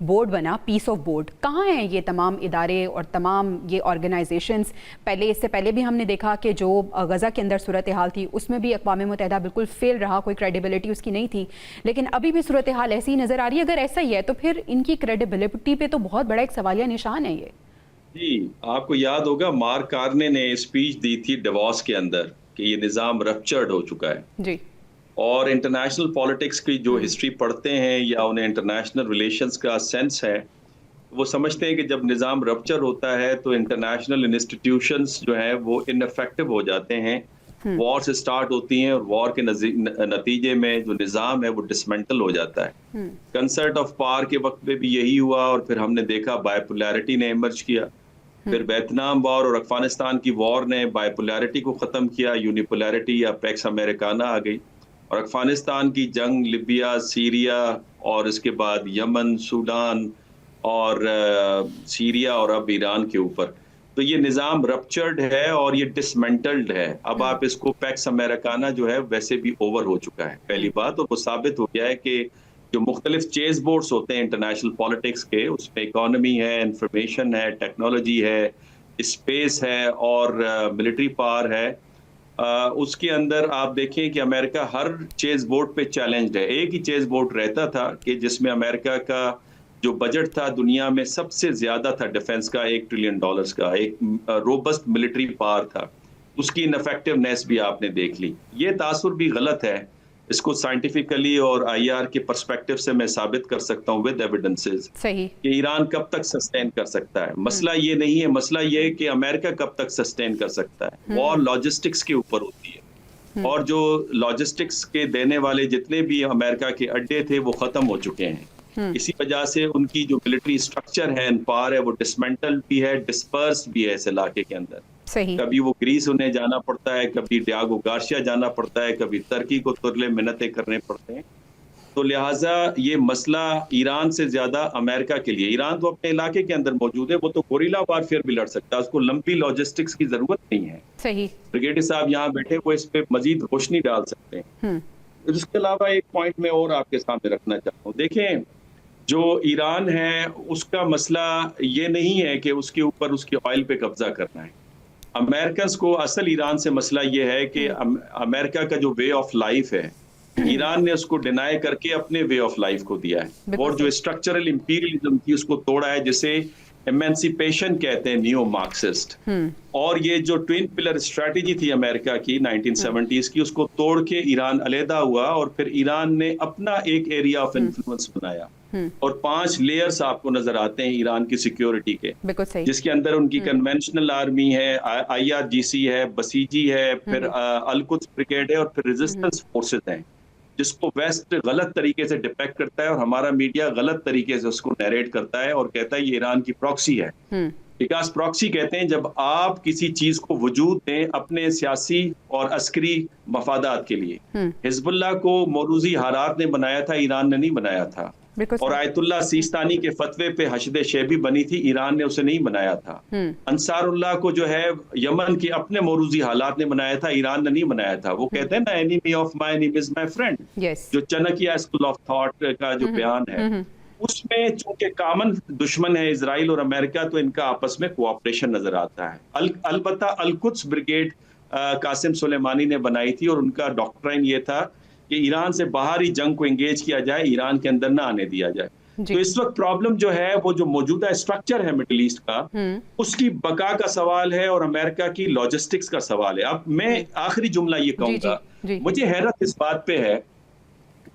बोर्ड बना, पीस ऑफ बोर्ड। कहाँ हैं ये तमाम इदारे और तमाम ये ऑर्गेनाइजेशंस? पहले, इससे पहले भी हमने देखा कि जो गज़ा के अंदर सूरत हाल थी उसमें भी अक़वाम मुत्तहिदा बिल्कुल फेल रहा, कोई क्रेडिबिलिटी उसकी नहीं थी, लेकिन अभी भी सूरत हाल ऐसी ही नज़र आ रही है। अगर ऐसा ही है तो फिर इनकी क्रेडिबिलिटी पे तो बहुत बड़ा एक सवालिया निशान है ये। जी, आपको याद होगा मार्क कार्ने ने स्पीच दी थी डेवॉस के अंदर कि ये निज़ाम रप्चर्ड हो चुका है जी। और इंटरनेशनल पॉलिटिक्स की जो हिस्ट्री पढ़ते हैं या उन्हें इंटरनेशनल रिलेशंस का सेंस है, वो समझते हैं कि जब निज़ाम रप्चर होता है तो इंटरनेशनल इंस्टीट्यूशंस जो है वो इनफेक्टिव हो जाते हैं, वॉर से स्टार्ट होती हैं और वॉर के नतीजे में जो निज़ाम है वो डिसमेंटल हो जाता है। कंसर्ट ऑफ पावर के वक्त में भी यही हुआ और फिर हमने देखा बायपोलैरिटी ने इमर्ज किया। फिर वियतनाम वॉर और अफगानिस्तान की वॉर ने बायपोलैरिटी को ख़त्म किया, यूनिपोलैरिटी या पैक्स अमेरिकाना आ गई। और अफगानिस्तान की जंग, लिबिया, सीरिया और इसके बाद यमन, सूडान और सीरिया और अब ईरान के ऊपर, तो ये निज़ाम रप्चर्ड है और ये डिसमेंटल्ड है। अब आप इसको पैक्स अमेरिकाना जो है वैसे भी ओवर हो चुका है, पहली बात। और वो साबित हो गया है कि जो मुख्तलिफ चेस बोर्ड्स होते हैं इंटरनेशनल पॉलिटिक्स के, उसमें इकोनॉमी है, इंफॉर्मेशन है, टेक्नोलॉजी है, स्पेस है और मिलिट्री पावर है, उसके अंदर आप देखें कि अमेरिका हर चेस बोर्ड पे चैलेंज्ड है। एक ही चेस बोर्ड रहता था कि जिसमें अमेरिका का जो बजट था दुनिया में सबसे ज्यादा था डिफेंस का, $1 ट्रिलियन का, एक रोबस्ट मिलिट्री पावर था। उसकी इनफेक्टिवनेस भी आपने देख ली। ये तासुर भी गलत है। इसको साइंटिफिकली और आईआर के पर्सपेक्टिव से मैं साबित कर सकता हूँ विद एविडेंसेस सही कि ईरान कब तक सस्टेन कर सकता है। मसला ये नहीं है, मसला ये है कि अमेरिका कब तक सस्टेन कर सकता है। वॉर लॉजिस्टिक्स के ऊपर होती है और जो लॉजिस्टिक्स के देने वाले जितने भी अमेरिका के अड्डे थे वो खत्म हो चुके हैं। इसी वजह से उनकी जो मिलिट्री स्ट्रक्चर है, पावर है, वो डिसमेंटल भी है, डिस्पर्स भी है इस इलाके के अंदर। सही कभी वो ग्रीस उन्हें जाना पड़ता है, कभी डियागो गार्सिया जाना पड़ता है, कभी तुर्की को तुरले मिन्नतें करने पड़ते हैं। तो लिहाजा ये मसला ईरान से ज्यादा अमेरिका के लिए, ईरान तो अपने इलाके के अंदर मौजूद है, वो तो गोरिल्ला वारफेयर भी लड़ सकता है, उसको लंबी लॉजिस्टिक्स की जरूरत नहीं है। सही ब्रिगेडियर साहब यहाँ बैठे वो इस पे मजीद रोशनी डाल सकते हैं। इसके अलावा एक पॉइंट में और आपके सामने रखना चाहता हूँ। देखें, जो ईरान है उसका मसला ये नहीं है कि उसके ऊपर उसकी ऑयल पे कब्जा करना है। अमेरिकन को असल ईरान से मसला ये है कि अमेरिका का जो वे ऑफ लाइफ है, ईरान ने उसको डिनाई करके अपने वे ऑफ लाइफ को दिया है और जो स्ट्रक्चरल इंपीरियलिज्म थी उसको तोड़ा है, जिसे एमेंसिपेशन कहते हैं नियो मार्क्सिस्ट। और ये जो ट्विन पिलर स्ट्रेटेजी थी अमेरिका की 1970s की, उसको तोड़ के ईरान अलहदा हुआ और फिर ईरान ने अपना एक एरिया ऑफ इन्फ्लुएंस बनाया और 5 लेयर्स आपको नजर आते हैं ईरान की सिक्योरिटी के, जिसके अंदर उनकी कन्वेंशनल आर्मी है, IRGC है, बसीजी है, फिर अल-कुद्स ब्रिगेड है और फिर रेजिस्टेंस फोर्सेस हैं, जिसको वेस्ट गलत तरीके से डिपेक्ट करता है और हमारा मीडिया गलत तरीके से उसको नैरेट करता है और कहता है ये ईरान की प्रॉक्सी है। बिकॉज प्रॉक्सी कहते हैं जब आप किसी चीज को वजूद दें अपने सियासी और अस्करी मफादात के लिए। हिजबुल्लाह को मौरूजी हारात ने बनाया था, ईरान ने नहीं बनाया था। और आयतुल्लाह सीस्तानी के फतवे पे हशद शैबी बनी थी, ईरान ने उसे नहीं बनाया था। अंसारुल्लाह को जो है यमन के अपने मौरूजी हालात ने बनाया था, ईरान ने नहीं बनाया था। वो कहते हैं ना, enemy of my enemy is my friend, जो चाणक्य स्कूल ऑफ थॉट का जो बयान है, उसमें चूंकि कॉमन दुश्मन है इजराइल और अमेरिका, तो इनका आपस में कोऑपरेशन नजर आता है। अलबत्ता अल-कुद्स ब्रिगेड कासिम सुलेमानी ने बनाई थी और उनका डॉक्ट्राइन ये था कि ईरान से बाहरी जंग को एंगेज किया जाए, ईरान के अंदर ना आने दिया जाए। तो इस वक्त प्रॉब्लम जो है वो जो मौजूदा स्ट्रक्चर है मिडिल ईस्ट का, उसकी बका का सवाल है और अमेरिका की लॉजिस्टिक्स का सवाल है। अब मैं आखिरी जुमला ये कहूंगा, मुझे हैरत इस बात पे है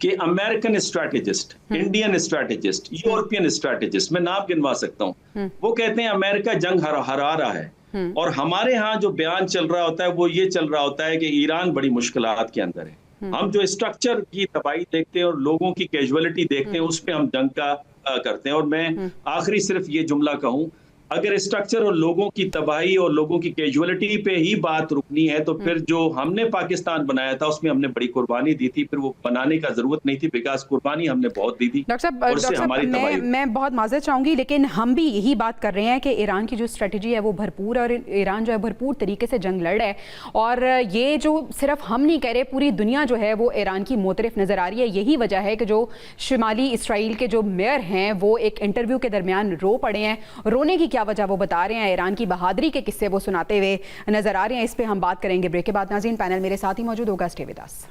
कि American strategist, Indian strategist, European strategist, मैं नाम गिनवा सकता हूँ, वो कहते हैं अमेरिका जंग हरा रहा है और हमारे यहाँ जो बयान चल रहा होता है वो ये चल रहा होता है कि ईरान बड़ी मुश्किलात के अंदर है। हम जो स्ट्रक्चर की तबाही देखते हैं और लोगों की कैजुअलिटी देखते हैं, उस पे हम जंग का करते हैं। और मैं आखिरी सिर्फ ये जुमला कहूँ, अगर स्ट्रक्चर और लोगों की तबाही और लोगों की कैजुअलिटी पे ही बात रुकनी है तो फिर जो हमने पाकिस्तान बनाया था उसमें हमने बड़ी कुर्बानी दी थी, फिर वो बनाने का जरूरत नहीं थी, बिकॉज कुर्बानी हमने बहुत दी थी। डॉक्टर साहब, मैं बहुत माजरत चाहूंगी, लेकिन हम भी यही बात कर रहे हैं कि ईरान की जो स्ट्रेटजी है वो भरपूर, और ईरान जो है भरपूर तरीके से जंग लड़ रहा है। और ये जो सिर्फ हम नहीं कह रहे, पूरी दुनिया जो है वो ईरान की मोतरफ नजर आ रही है। यही वजह है कि जो शुमाली इसराइल के जो मेयर हैं वो एक इंटरव्यू के दरमियान रो पड़े हैं। रोने की क्या वजह वो बता रहे हैं, ईरान की बहादुरी के किस्से वो सुनाते हुए नजर आ रहे हैं। इस पे हम बात करेंगे ब्रेक के बाद। नाज़रीन, पैनल मेरे साथ ही मौजूद होगा, stay with us.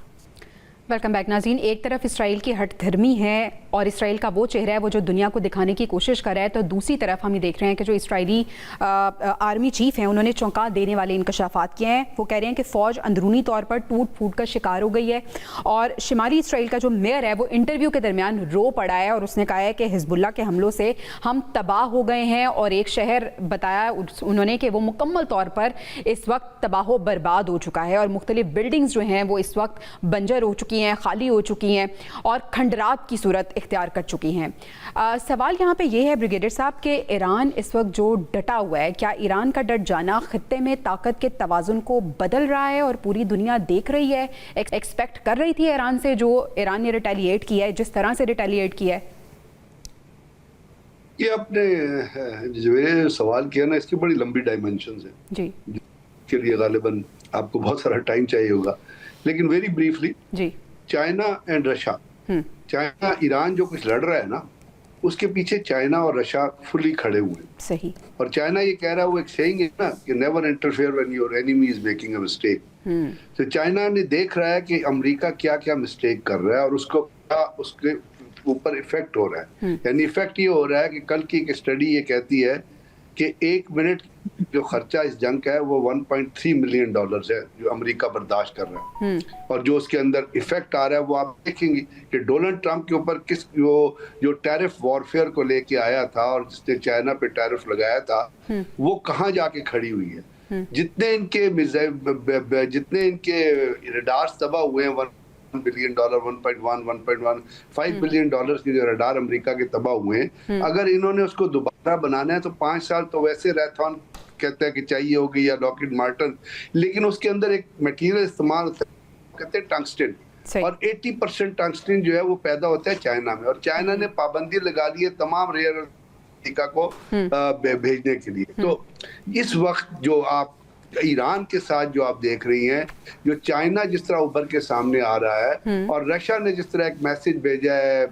Welcome back नाज़रीन। एक तरफ इसराइल की हट धर्मी है और इसराइल का वो चेहरा है वो जो दुनिया को दिखाने की कोशिश कर रहा है, तो दूसरी तरफ हम ये देख रहे हैं कि जो इसराइली आर्मी चीफ हैं उन्होंने चौंका देने वाले इंकशाफात किए हैं। वो कह रहे हैं कि फ़ौज अंदरूनी तौर पर टूट फूट का शिकार हो गई है। और शुमाली इसराइल का जो मेयर है वो इंटरव्यू के दरमियान रो पड़ा है और उसने कहा है कि हिजबुल्लाह के हमलों से हम तबाह हो गए हैं। और एक शहर बताया उन्होंने कि वो मुकम्मल तौर पर इस वक्त तबाह बर्बाद हो चुका है और मुख्तलिफ बिल्डिंग्स जो हैं वो इस वक्त बंजर हो चुकी हैं, खाली हो चुकी हैं और खंडरात की सूरत इख्तियार कर चुकी हैं। सवाल यहाँ पे ये है ब्रिगेडियर साहब कि ईरान इस वक्त जो डटा हुआ है, क्या ईरान का डट जाना खित्ते में ताकत के तवाज़ुन को बदल रहा है और पूरी दुनिया देख रही है, एक्सपेक्ट कर रही थी ईरान से जो ईरान ने रिटेलिएट किया है, जिस तरह से रिटेलिएट किया है? ये आपने जो सवाल किया ना, इसकी बड़ी लंबी डायमेंशंस है जी, के लिए गालिबन आपको बहुत सारा टाइम चाहिए होगा, लेकिन वेरी ब्रीफली जी, China and Russia, China Iran जो कुछ लड़ रहा है ना, उसके पीछे चाइना और रशिया फुली खड़े हुए हैं। सही। और चाइना ये कह रहा है, वो एक सेइंग है ना कि never interfere when your enemy is making a mistake. तो चाइना ने देख रहा है कि अमेरिका क्या क्या मिस्टेक कर रहा है और उसको क्या उसके ऊपर इफेक्ट हो रहा है। यानी इफेक्ट ये हो रहा है कि कल की एक स्टडी ये कहती है कि 1 मिनट जो खर्चा इस जंग का है वो $1.3 मिलियन है जो अमेरिका बर्दाश्त कर रहा है। और जो उसके अंदर इफेक्ट आ रहा है वो आप देखेंगे कि डोनाल्ड ट्रंप के ऊपर किस जो टैरिफ वॉरफेयर को लेके आया था और जिसने चाइना पे टैरिफ लगाया था वो कहाँ जाके खड़ी हुई है। जितने इनके रडार्स तबाह हुए हैं, $1 बिलियन, 1.5 बिलियन के जो रडार अमेरिका के तबाह हुए हैं, अगर इन्होंने उसको दोबारा बनाना है तो 5 साल तो वैसे रैथॉन कहते हैं कि चाहिए होगी या लॉकहीड मार्टिन, लेकिन उसके अंदर एक मटेरियल इस्तेमाल होता है कहते हैं टंगस्टन, और 80% टंगस्टन जो है वो पैदा होता है चाइना में। और चाइना ने पाबंदी लगा दी है तमाम रेयर अमेरिका को भेजने के लिए। तो इस वक्त जो आप ईरान के साथ जो आप देख रही हैं, जो चाइना जिस तरह उभर के सामने आ रहा है और रशिया ने जिस तरह एक मैसेज भेजा है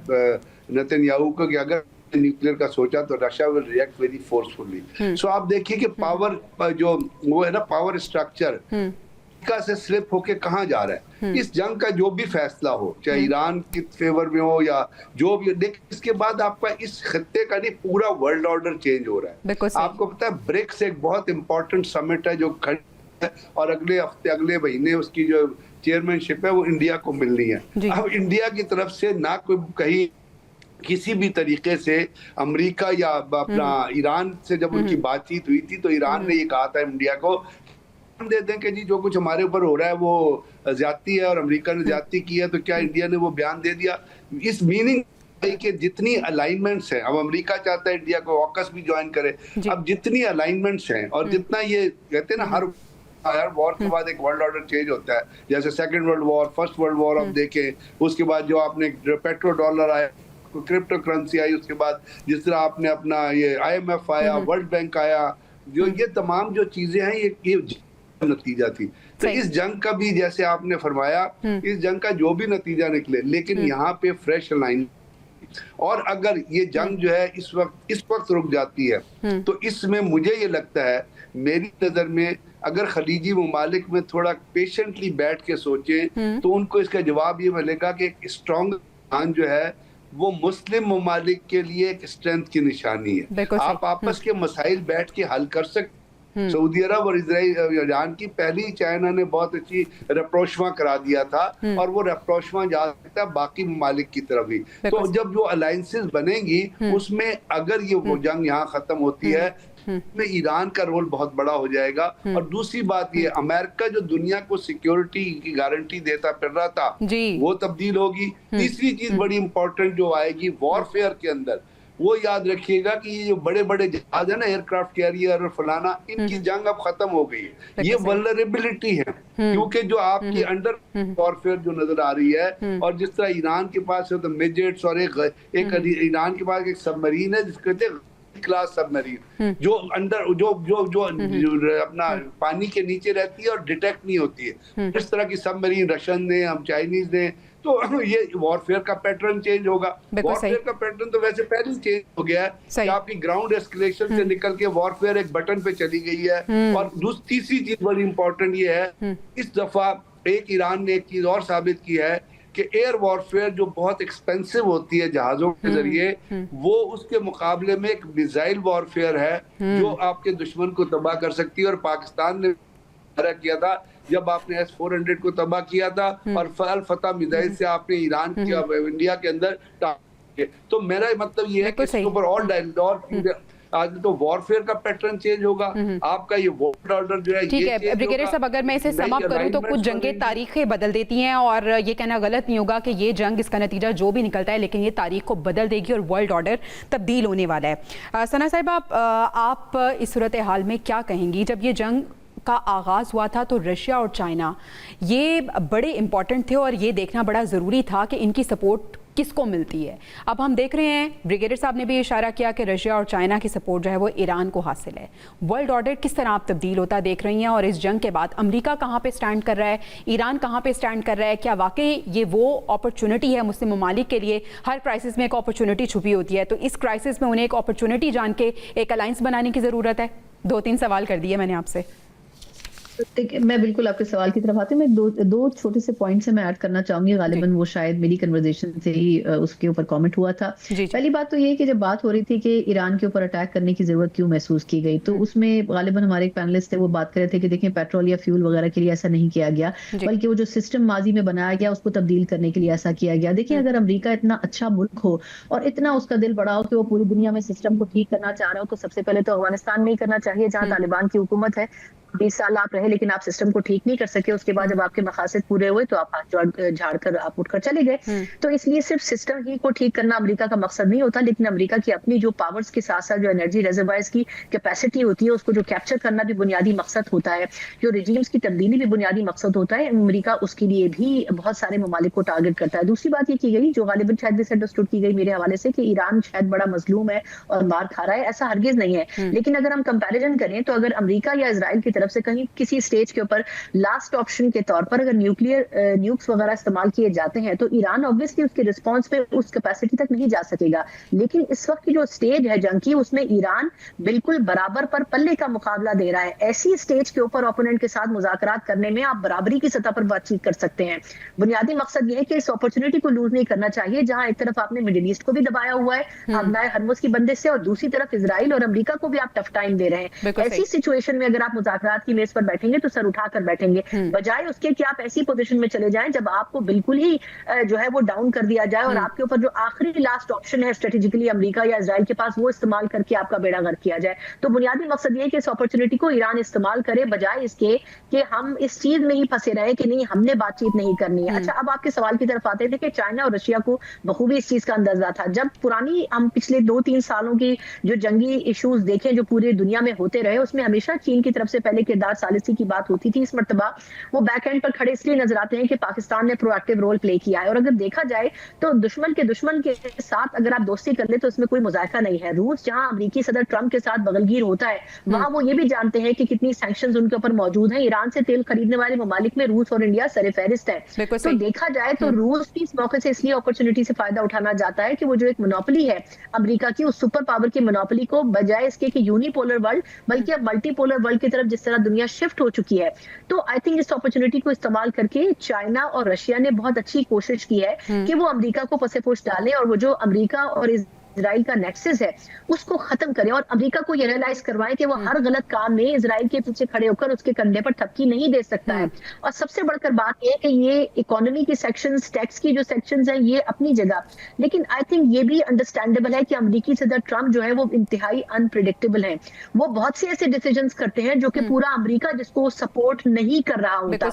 नेतन्याहू को कि अगर न्यूक्लियर का सोचा तो Russia will react very forcefully. So आप देखिए कि पावर जो वो है ना, पावर स्ट्रक्चर अमेरिका से स्लिप होके कहाँ जा रहा है। इस जंग का जो भी फैसला हो, चाहे ईरान के फेवर में हो या जो भी, लेकिन इसके बाद आपका इस खत्ते का नहीं पूरा वर्ल्ड ऑर्डर चेंज हो रहा है। आपको पता है ब्रिक्स एक बहुत इंपॉर्टेंट समिट है जो खड़ी है और अगले हफ्ते अगले महीने उसकी जो चेयरमैनशिप है वो इंडिया को मिलनी है। अब इंडिया की तरफ से ना कोई कहीं किसी भी तरीके से अमेरिका या अपना ईरान से जब उनकी बातचीत हुई थी तो ईरान ने ये कहा था इंडिया को दे दें कि जी जो कुछ हमारे ऊपर हो रहा है वो ज्यादती है और अमेरिका ने ज्यादती की है, तो क्या इंडिया ने वो बयान दे दिया। इस मीनिंग कि जितनी अलाइनमेंट्स हैं, अब अमेरिका चाहता है इंडिया को ऑकस भी ज्वाइन करे, अब जितनी अलाइनमेंट्स हैं और जितना ये कहते हैं ना हर वॉर के बाद एक वर्ल्ड ऑर्डर चेंज होता है, जैसे second world war, first world war आप देखें, उसके बाद जो आपने पेट्रो डॉलर आया, क्रिप्टो करेंसी आई, उसके बाद जिस तरह आपने अपना ये IMF आया, वर्ल्ड बैंक आया, जो ये तमाम जो चीजें हैं ये नतीजा थी। तो इस जंग का भी जैसे आपने फरमाया, इस जंग का जो भी नतीजा निकले, लेकिन यहाँ पे फ्रेश लाइन, और अगर ये जंग जो है इस वक्त रुक जाती है तो इसमें मुझे ये लगता है, मेरी नजर में अगर खलीजी ममालिक में थोड़ा पेशेंटली बैठ के सोचें तो उनको इसका जवाब ये मिलेगा कि एक स्ट्रॉन्ग ईरान जो है वो मुस्लिम ममालिक के लिए एक स्ट्रेंथ की निशानी है। आप आपस के मसाइल बैठ के हल कर सकते। सऊदी अरब और ईरान की पहली चाइना ने बहुत अच्छी रप्रोशवा करा दिया था और वो रप्रोशवा जा सकता है बाकी ममालिक की तरफ भी। तो जब जो अलायंसेस बनेंगी उसमें अगर ये वो जंग यहाँ खत्म होती है में ईरान का रोल बहुत बड़ा हो जाएगा। और दूसरी बात ये, अमेरिका जो दुनिया को सिक्योरिटी की गारंटी देता फिर रहा था वो तब्दील होगी। तीसरी चीज बड़ी इंपॉर्टेंट जो आएगी वॉरफेयर के अंदर, वो याद रखिएगा कि ये जो बड़े बड़े जहाज है ना, एयरक्राफ्ट कैरियर और फलाना, इनकी जंग अब खत्म हो गई है। ये वल्नरेबिलिटी है क्योंकि जो आपकी अंडर वॉरफेयर जो नजर आ रही है, और जिस तरह ईरान के पास है तो मिजेट्स और एक ईरान के पास एक सबमरीन है जिसको कहते हैं क्लास सबमरीन, जो अंडर जो अपना पानी के नीचे रहती है और डिटेक्ट नहीं होती है। इस तरह की सबमरीन रशियन ने, हम चाइनीज ने, तो ये वॉरफेयर का पैटर्न चेंज होगा। वॉरफेयर का पैटर्न तो वैसे पहले ही चेंज हो गया है कि आपकी ग्राउंड एस्केलेशन से निकल के वॉरफेयर एक बटन पे चली गई है। और तीसरी चीज बड़ी इंपॉर्टेंट ये है, इस दफा ईरान ने एक चीज और साबित की है कि एयर वॉरफेयर जो बहुत एक्सपेंसिव होती है जहाजों के जरिए, वो उसके मुकाबले में एक मिसाइल वॉरफेयर है जो आपके दुश्मन को तबाह कर सकती है। और पाकिस्तान ने किया था जब आपने S-400 को तबाह किया था और अल फतह मिसाइल से आपने ईरान इंडिया के अंदर, तो मेरा मतलब ये है कि इसके ऊपर और डायलॉग, आज तो वॉरफेयर का पैटर्न चेंज होगा, आपका ये वर्ल्ड ऑर्डर जो है। ठीक है ब्रिगेडियर साहब, अगर मैं इसे सम अप करूं तो कुछ जंगें तारीखें बदल देती हैं और ये कहना गलत नहीं होगा कि ये जंग, इसका नतीजा जो भी निकलता है, लेकिन ये तारीख को बदल देगी और वर्ल्ड ऑर्डर तब्दील होने वाला है। सना साहिबा, आप इस सूरत हाल में क्या कहेंगी? जब ये जंग का आगाज़ हुआ था तो रशिया और चाइना ये बड़े इंपॉर्टेंट थे और ये देखना बड़ा ज़रूरी था कि इनकी सपोर्ट किसको मिलती है। अब हम देख रहे हैं, ब्रिगेडियर साहब ने भी इशारा किया कि रशिया और चाइना की सपोर्ट जो है वो ईरान को हासिल है। वर्ल्ड ऑर्डर किस तरह आप तब्दील होता देख रही हैं, और इस जंग के बाद अमेरिका कहाँ पे स्टैंड कर रहा है, ईरान कहाँ पे स्टैंड कर रहा है? क्या वाकई ये वो अपॉर्चुनिटी है मुस्लिम ममालिक के लिए? हर क्राइसिस में एक अपॉर्चुनिटी छुपी होती है, तो इस क्राइसिस में उन्हें एक अपॉर्चुनिटी जान के एक अलायंस बनाने की ज़रूरत है। 2-3 सवाल कर दिए मैंने आपसे। मैं बिल्कुल आपके सवाल की तरफ आती हूँ। मैं दो छोटे से पॉइंट से मैं ऐड करना चाहूंगी, गालिबन वो शायद मेरी कन्वर्सेशन से ही उसके ऊपर कमेंट हुआ था। पहली बात तो ये कि जब बात हो रही थी कि ईरान के ऊपर अटैक करने की जरूरत क्यों महसूस की गई, तो उसमें गालिबन हमारे एक पैनलिस्ट थे, वो बात कर रहे थे कि देखें पेट्रोल या फ्यूल वगैरह के लिए ऐसा नहीं किया गया, बल्कि वो जो सिस्टम माजी में बनाया गया उसको तब्दील करने के लिए ऐसा किया गया। देखिए, अगर अमेरिका इतना अच्छा मुल्क हो और इतना उसका दिल बड़ा हो कि वो पूरी दुनिया में सिस्टम को ठीक करना चाह रहा हो, तो सबसे पहले तो अफगानिस्तान में ही करना चाहिए, जहाँ तालिबान की हुकूमत है। 20 साल आप रहे लेकिन आप सिस्टम को ठीक नहीं कर सके। उसके बाद जब आपके मकासद पूरे हुए तो आप हाथ झाड़ कर आप उठकर चले गए। तो इसलिए सिर्फ सिस्टम ही को ठीक करना अमेरिका का मकसद नहीं होता, लेकिन अमेरिका की अपनी जो पावर्स के साथ साथ जो एनर्जी रिजर्वायर्स की कैपेसिटी होती है उसको जो कैप्चर करना भी बुनियादी मकसद होता है, जो रिजीम्स की तब्दीली भी बुनियादी मकसद होता है। अमेरिका उसके लिए भी बहुत सारे ममालिक को टारगेट करता है। दूसरी बात ये की गई, जो गालिबन शायद मिसअंडरस्टूड की गई मेरे हवाले से, कि ईरान शायद बड़ा मजलूम है और मार खा रहा है, ऐसा हरगिज नहीं है। लेकिन अगर हम कंपैरिजन करें तो अगर अमेरिका या इजराइल की तरफ से कहीं किसी स्टेज के ऊपर लास्ट ऑप्शन के तौर पर अगर न्यूक्लियर वगैरह इस्तेमाल किए जाते हैं, तो ईरान ऑब्वियसली उसके रिस्पांस पे उस कैपेसिटी तक नहीं जा सकेगा। लेकिन इस वक्त की जो स्टेज है जंग की, उसमें ईरान बिल्कुल बराबर पर पल्ले का मुकाबला दे रहा है। ऐसी स्टेज के ऊपर ओपोनेंट के साथ मुज़ाकरात करने में आप बराबरी की सतह पर बातचीत कर सकते हैं। बुनियादी मकसद यह है कि इस अपॉर्चुनिटी को लूज नहीं करना चाहिए, जहां एक तरफ आपने मिडिल ईस्ट को भी दबाया हुआ है अबनाए हरमुज की बंदिश से, और दूसरी तरफ इजराइल और अमेरिका को भी आप टफ टाइम दे रहे हैं। ऐसी सिचुएशन में अगर आप मुज़ाकरात की मेज पर बैठेंगे तो सर उठाकर बैठेंगे, बजाय उसके कि आप ऐसी पोजीशन में चले जाएं जब आपको बिल्कुल ही जो है वो डाउन कर दिया जाए और आपके ऊपर जो आखिरी लास्ट ऑप्शन है स्ट्रेटेजिकली अमेरिका या इजराइल के पास, वो इस्तेमाल करके आपका बेड़ा गर्क किया जाए। तो बुनियादी मकसद ये है कि इस अपॉर्चुनिटी को ईरान इस्तेमाल करे, बजाय इसके कि हम इस चीज में ही फंसे रहे कि नहीं हमने बातचीत नहीं करनी है। अच्छा, अब आपके सवाल की तरफ आते थे कि चाइना और रशिया को बखूबी इस चीज का अंदाजा था। जब पुरानी हम पिछले 2-3 सालों की जो जंगी इश्यूज देखें जो पूरी दुनिया में होते रहे, उसमें हमेशा चीन की तरफ से पहले किरदार सालिसी की बात होती थी। इस मर्तबा वो बैक एंड पर खड़े इसलिए नजर आते हैं कि पाकिस्तान ने प्रोएक्टिव रोल प्ले किया है। और अगर देखा जाए तो दुश्मन के साथ अगर आप दोस्ती कर ले तो इसमें कोई मुजायका नहीं है। रूस जहां अमेरिकी सदर ट्रंप के साथ बगलगीर होता है, वहां वो ये भी जानते हैं कि कितनी सैंक्शंस उनके ऊपर मौजूद हैं। ईरान से तेल खरीदने वाले ममालिक में रूस और इंडिया सरफहरिस्त है। तो देखा जाए तो रूस भी इस मौके से इसलिए अपॉर्चुनिटी से फायदा उठाना चाहता है कि वो जो एक मोनोपोली है अमेरिका की, उस सुपर पावर की मोनोपोली को, बजाय इसके कि यूनिपोलर वर्ल्ड बल्कि अब मल्टीपोलर वर्ल्ड की तरफ जिस तरह दुनिया शिफ्ट हो चुकी है, तो आई थिंक इस अपॉर्चुनिटी को इस्तेमाल करके चाइना और रशिया ने बहुत अच्छी कोशिश की है कि वो अमेरिका को पसेपोश डालें और वो जो अमेरिका और इजराइल का नेक्सस है उसको खत्म करें और अमेरिका को ये रियलाइज करवाएं कि वो हर गलत काम में इजराइल के पीछे खड़े होकर उसके कंधे पर थपकी नहीं दे सकता है। और सबसे बढ़कर बात यह है कि ये इकोनॉमी की सेक्शंस, टैक्स की जो सेक्शंस हैं, ये अपनी जगह, लेकिन आई थिंक ये भी अंडरस्टैंडेबल है कि अमेरिकी सदर ट्रंप जो है वो इंतहाई अनप्रिडिक्टेबल है। वो बहुत से ऐसे डिसीजंस करते हैं जो कि पूरा अमेरिका जिसको सपोर्ट नहीं कर रहा होता।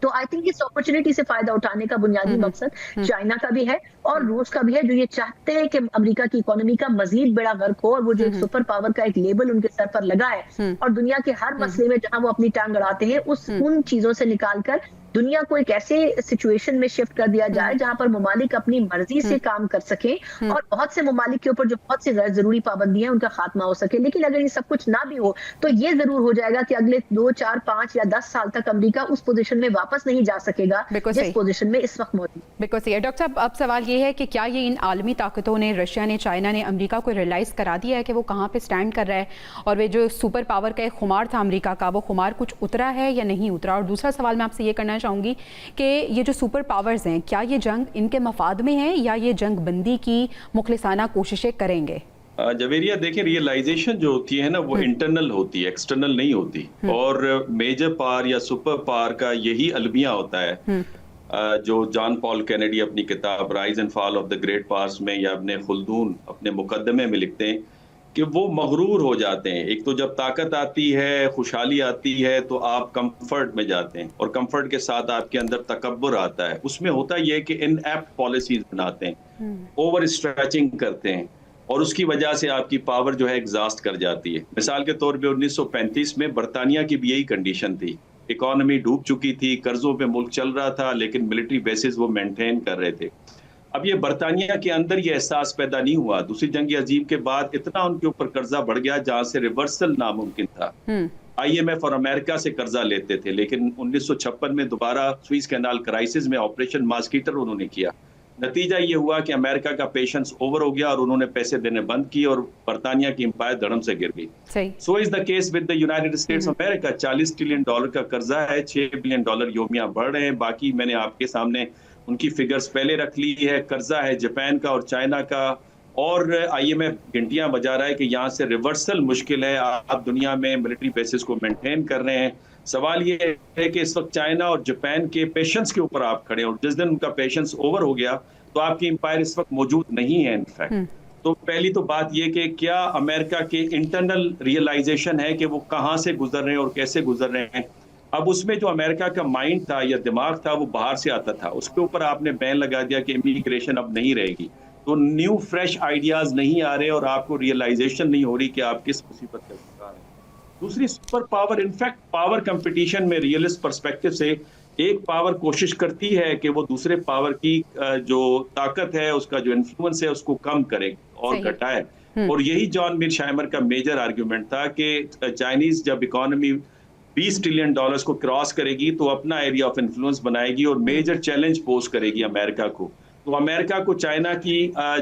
तो आई थिंक इस अपॉर्चुनिटी से फायदा उठाने का बुनियादी मकसद चाइना का भी है और रूस का भी है, जो ये चाहते हैं कि अमेरिका की इकोनॉमी का मजीद बेड़ा गर्क हो और वो जो एक सुपर पावर का एक लेबल उनके सर पर लगा है और दुनिया के हर मसले में जहां वो अपनी टांग अड़ाते हैं उन चीजों से निकालकर दुनिया को एक ऐसे सिचुएशन में शिफ्ट कर दिया जाए जहां पर ममालिक अपनी मर्जी से काम कर सकें और बहुत से ममालिक के ऊपर जो बहुत सी गैर जरूरी पाबंदियां हैं उनका खात्मा हो सके। लेकिन अगर ये सब कुछ ना भी हो तो ये जरूर हो जाएगा कि अगले 2, 4, 5 या 10 साल तक अमेरिका उस पोजीशन में वापस नहीं जा सकेगा जिस पोजीशन में इस वक्त मौजूद। बिल्कुल सही है डॉक्टर साहब। अब सवाल ये है कि क्या ये इन आलमी ताकतों ने, रशिया ने, चाइना ने अमेरिका को रियलाइज करा दिया है कि वो कहाँ पे स्टैंड कर रहा है और वे जो सुपर पावर का एक खुमार था अमेरिका का, वो खुमार कुछ उतरा है या नहीं उतरा? और दूसरा सवाल मैं आपसे ये करना चाहूँगी कि ये जो सुपर पावर्स हैं, क्या ये जंग इनके मफाद में है या ये जंग बंदी की मुखलिसाना कोशिशें करेंगे? जवेरिया, देखिए, रियलाइजेशन जो होती है ना वो इंटरनल होती है, एक्सटर्नल नहीं होती। और मेजर पावर या सुपर पावर का यही अलमिया होता है जो जॉन पॉल कैनेडी अपनी किताब rise and fall of the great powers में या अपने खुल्दून अपने मुकदमे में लिखते हैं कि वो मगरूर हो जाते हैं। एक तो जब ताकत आती है, खुशहाली आती है, तो आप कंफर्ट में जाते हैं और कंफर्ट के साथ आपके अंदर तकब्बुर आता है। उसमें होता यह है कि इनएप्ट पॉलिसीज बनाते हैं, ओवर स्ट्रेचिंग करते हैं और उसकी वजह से आपकी पावर जो है एग्जॉस्ट कर जाती है। मिसाल के तौर पे 1935 में बरतानिया की भी यही कंडीशन थी। इकोनॉमी डूब चुकी थी, कर्जों पे मुल्क चल रहा था, लेकिन मिलिट्री बेसिस वो मेंटेन कर रहे थे। अब ये बरतानिया के अंदर ये एहसास पैदा नहीं हुआ, दूसरी जंग अजीम के बाद इतना उनके ऊपर कर्जा बढ़ गया जहां से रिवर्सल नामुमकिन था। IMF और अमेरिका से कर्जा लेते थे, लेकिन 1956 में दोबारा स्विस कैनाल क्राइसिस में ऑपरेशन मॉस्कीटर उन्होंने किया। नतीजा ये हुआ कि अमेरिका का पेशेंस ओवर हो गया और उन्होंने पैसे देने बंद किए और बरतानिया की एम्पायर धड़म से गिर गई। So is the case with the United states of America. $40 trillion का कर्जा है, $6 बिलियन योमिया बढ़ रहे हैं। बाकी मैंने आपके सामने उनकी फिगर्स पहले रख ली है। कर्जा है जापान का और चाइना का, और IMF घंटियां बजा रहा है कि यहाँ से रिवर्सल मुश्किल है। आप दुनिया में मिलिट्री बेसिस को मेंटेन कर रहे हैं। सवाल ये है कि इस वक्त चाइना और जापान के पेशेंस के ऊपर आप खड़े हैं और जिस दिन उनका पेशेंस ओवर हो गया तो आपकी एम्पायर इस वक्त मौजूद नहीं है इनफैक्ट। तो पहली तो बात ये कि क्या अमेरिका के इंटरनल रियलाइजेशन है कि वो कहाँ से गुजर रहे हैं और कैसे गुजर रहे हैं। अब उसमें जो अमेरिका का माइंड था या दिमाग था वो बाहर से आता था, उसके ऊपर आपने बैन लगा दिया कि इमिग्रेशन अब नहीं रहेगी, तो न्यू फ्रेश आइडियाज नहीं आ रहे और आपको रियलाइजेशन नहीं हो रही कि आप किस मुसीबत का शिकार हैं। दूसरी, super power, in fact power competition में रियलिस्ट पर्सपेक्टिव से एक पावर कोशिश करती है कि वो दूसरे पावर की जो ताकत है, उसका जो इन्फ्लुएंस है उसको कम करे और घटाए। और यही जॉन मीरशाइमर का मेजर आर्ग्यूमेंट था कि चाइनीज जब इकोनॉमी $20 ट्रिलियन को क्रॉस करेगी तो अपना एरिया ऑफ इन्फ्लुएंस बनाएगी और मेजर चैलेंज पोज करेगी अमेरिका को। तो अमेरिका को चाइना की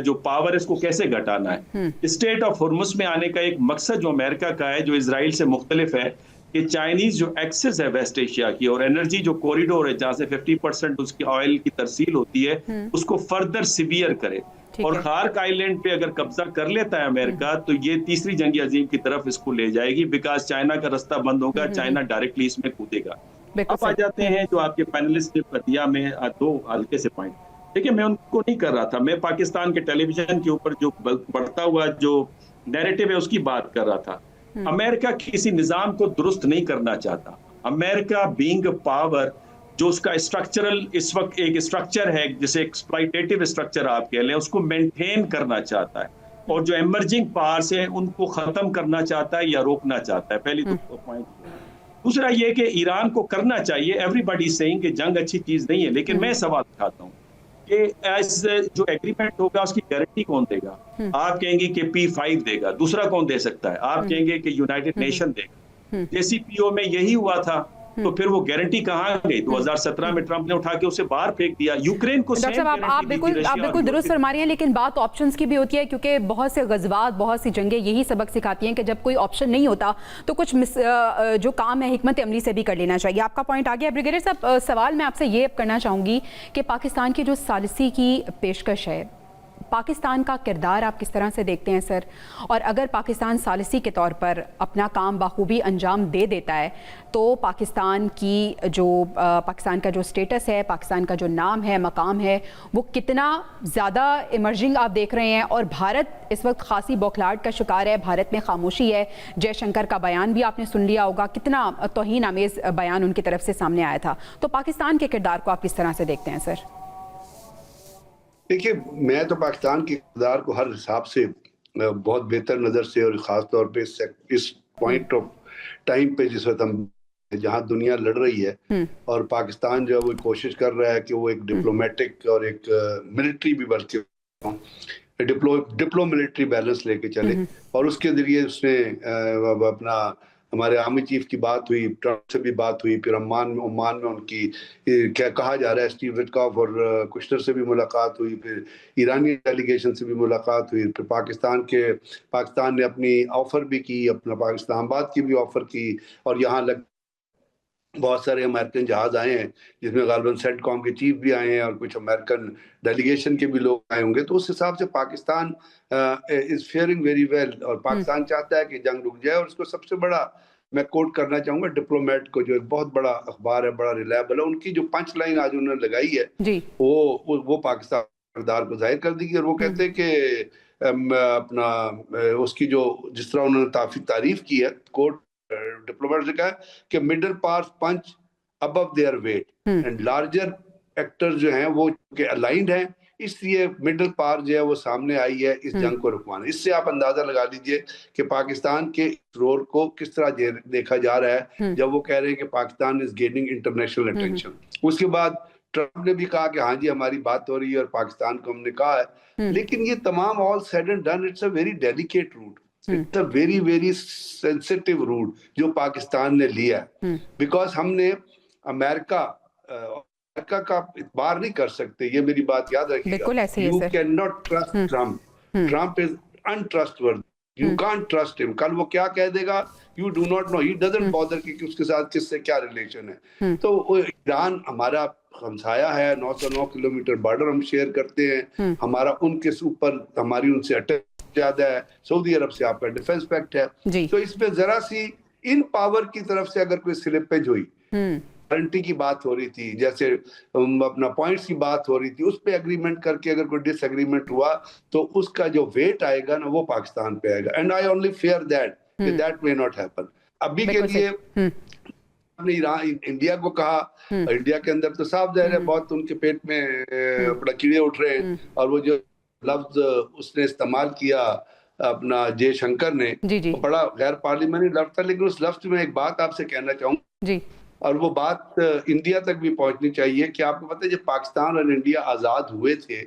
जो पावर है इसको कैसे घटाना है। स्टेट ऑफ हुर्मुस में आने का एक मकसद जो अमेरिका का है, जो इजराइल से मुख्तलिफ है, कि चाइनीज जो एक्सेस है वेस्ट एशिया की और एनर्जी जो कॉरिडोर है जहां से 50% उसकी ऑयल की तरसील होती है, उसको फर्दर सिवियर करे। और खार्क आइलैंड पे अगर कब्जा कर लेता है अमेरिका तो ये तीसरी जंग अजीम की तरफ इसको ले जाएगी, बिकॉज चाइना का रास्ता बंद होगा, चाइना डायरेक्टली इसमें कूदेगा। अब आ जाते हैं जो आपके पैनलिस्ट ने दिया में दो हल्के से पॉइंट। देखिए, मैं उनको नहीं कर रहा था, मैं पाकिस्तान के टेलीविजन के ऊपर जो बढ़ता हुआ जो नैरेटिव है उसकी बात कर रहा था। अमेरिका किसी निजाम को दुरुस्त नहीं करना चाहता। अमेरिका बीइंग अ पावर, जो उसका स्ट्रक्चरल इस वक्त एक स्ट्रक्चर है जिसे एक्सप्लॉइटेटिव स्ट्रक्चर आप कह लें, उसको मेंटेन करना चाहता है और जो एमर्जिंग पावर्स हैं उनको खत्म करना चाहता है या रोकना चाहता है। पहली तो पॉइंट। दूसरा ये कि ईरान को करना चाहिए। एवरीबॉडी सेइंग कि जंग अच्छी चीज नहीं है, लेकिन मैं सवाल उठाता हूँ कि जो एग्रीमेंट होगा उसकी गारंटी कौन देगा। आप कहेंगे कि P5 देगा, दूसरा कौन दे सकता है? आप कहेंगे कि यूनाइटेड नेशन देगा। JCPOA में यही हुआ था, तो फिर वो गारंटी कहाँ गई? 2017 में ट्रंप ने उठा के उसे बाहर फेंक दिया। यूक्रेन को डॉक्टर साहब, आप बिल्कुल दुरुस्त फरमा रही हैं, लेकिन बात ऑप्शंस की भी होती है, क्योंकि बहुत से गज़वात, बहुत सी जंगें यही सबक सिखाती हैं कि जब कोई ऑप्शन नहीं होता तो कुछ जो काम है हिकमत अमली से भी कर लेना चाहिए। आपका पॉइंट आ गया। ब्रिगेडियर साहब, सवाल मैं आपसे ये करना चाहूँगी कि पाकिस्तान की जो सालिसी की पेशकश है, पाकिस्तान का किरदार आप किस तरह से देखते हैं सर? और अगर पाकिस्तान सालिसी के तौर पर अपना काम बाखूबी अंजाम दे देता है तो पाकिस्तान का जो स्टेटस है, पाकिस्तान का जो नाम है, मकाम है, वो कितना ज़्यादा इमर्जिंग आप देख रहे हैं। और भारत इस वक्त खासी बौखलाहट का शिकार है, भारत में खामोशी है। जयशंकर का बयान भी आपने सुन लिया होगा, कितना तौहीन आमेज़ बयान उनकी तरफ से सामने आया था। तो पाकिस्तान के किरदार को आप किस तरह से देखते हैं सर? देखिए, मैं तो पाकिस्तान के किरदार को हर हिसाब से बहुत बेहतर नज़र से, और ख़ास तौर पे इस पॉइंट ऑफ टाइम पे जिस वक्त हम जहाँ दुनिया लड़ रही है और पाकिस्तान जो है वो कोशिश कर रहा है कि वो एक डिप्लोमेटिक और एक मिलिट्री भी बल्कि डिप्लो मिलिट्री बैलेंस लेके चले, और उसके ज़रिए उसने अपना हमारे आर्मी चीफ की बात हुई, ट्रंप से भी बात हुई, फिर ओमान में उनकी क्या कहा जा रहा है स्टीव विटकॉफ और कुशनर से भी मुलाकात हुई, फिर ईरानी डेलीगेशन से भी मुलाकात हुई, फिर पाकिस्तान ने अपनी ऑफर भी की, अपना पाकिस्तानाबाद की भी ऑफर की, और यहाँ बहुत सारे अमेरिकन जहाज आए हैं जिसमें गालिबन सेंटकॉम के चीफ भी आए हैं और कुछ अमेरिकन डेलीगेशन के भी लोग आए होंगे। तो उस हिसाब से Pakistan is faring very well, और पाकिस्तान चाहता है कि जंग रुक जाए। और उसको सबसे बड़ा मैं कोट करना चाहूंगा डिप्लोमेट को, जो एक बहुत बड़ा अखबार है, बड़ा रिलायबल है, उनकी जो पंच लाइन आज उन्होंने लगाई है वो पाकिस्तान किरदार को जाहिर कर देगी। और वो कहते हैं कि अपना उसकी जो जिस तरह उन्होंने तारीफ की है, कोट डिप्लोमेट ने कहा कि middle powers punch above their weight and larger actors जो हैं वो के अलाइंड हैं, इसलिए मिडिल पावर जो है वो सामने आई है इस जंग को रुकवाने। इससे आप अंदाजा लगा लीजिए कि पाकिस्तान के रोल को किस तरह देखा जा रहा है जब वो कह रहे हैं कि Pakistan is gaining international attention. उसके बाद ट्रम्प ने भी कहा कि हाँ जी हमारी बात हो रही है और पाकिस्तान को हमने कहा है, लेकिन ये तमाम all said and done it's a very delicate route, it's a very very sensitive route जो पाकिस्तान ने लिया है, बिकॉज हमने अमेरिका का इतबार नहीं कर सकते, ये मेरी बात याद रखिएगा। You can not trust Trump, Trump is untrustworthy, you can't trust him. कल वो क्या कह देगा you do not know, he doesn't bother कि उसके साथ किससे क्या रिलेशन है। तो ईरान हमारा हमसाया है, 909 किलोमीटर बॉर्डर हम शेयर करते हैं, हमारा उनके ऊपर हमारी उनसे अटैच ज्यादा है, सऊदी अरब से आपका डिफेंस पैक्ट है, तो इसमें जरा सी इन पावर की तरफ से अगर कोई स्लिपेज हुई, गारंटी की बात हो रही थी, जैसे अपना पॉइंट्स की बात हो रही थी, उस पे एग्रीमेंट करके अगर कोई डिसएग्रीमेंट हुआ तो उसका जो वेट आएगा ना वो पाकिस्तान पे आएगा, and I only fear that may not happen. अभी के लिए हमने इंडिया को कहा, इंडिया के अंदर तो साफ जाहिर है बहुत उनके पेट में बड़ा कीड़े उठ रहे हैं, और वो जो लफ्ज उसने इस्तेमाल किया अपना जयशंकर ने, वो बड़ा गैर पार्लियामेंट्री लफ्ज था, लेकिन उस लफ्ज में एक बात आपसे कहना चाहूंगा, और वो बात इंडिया तक भी पहुंचनी चाहिए कि आपको पता है जब पाकिस्तान और इंडिया आजाद हुए थे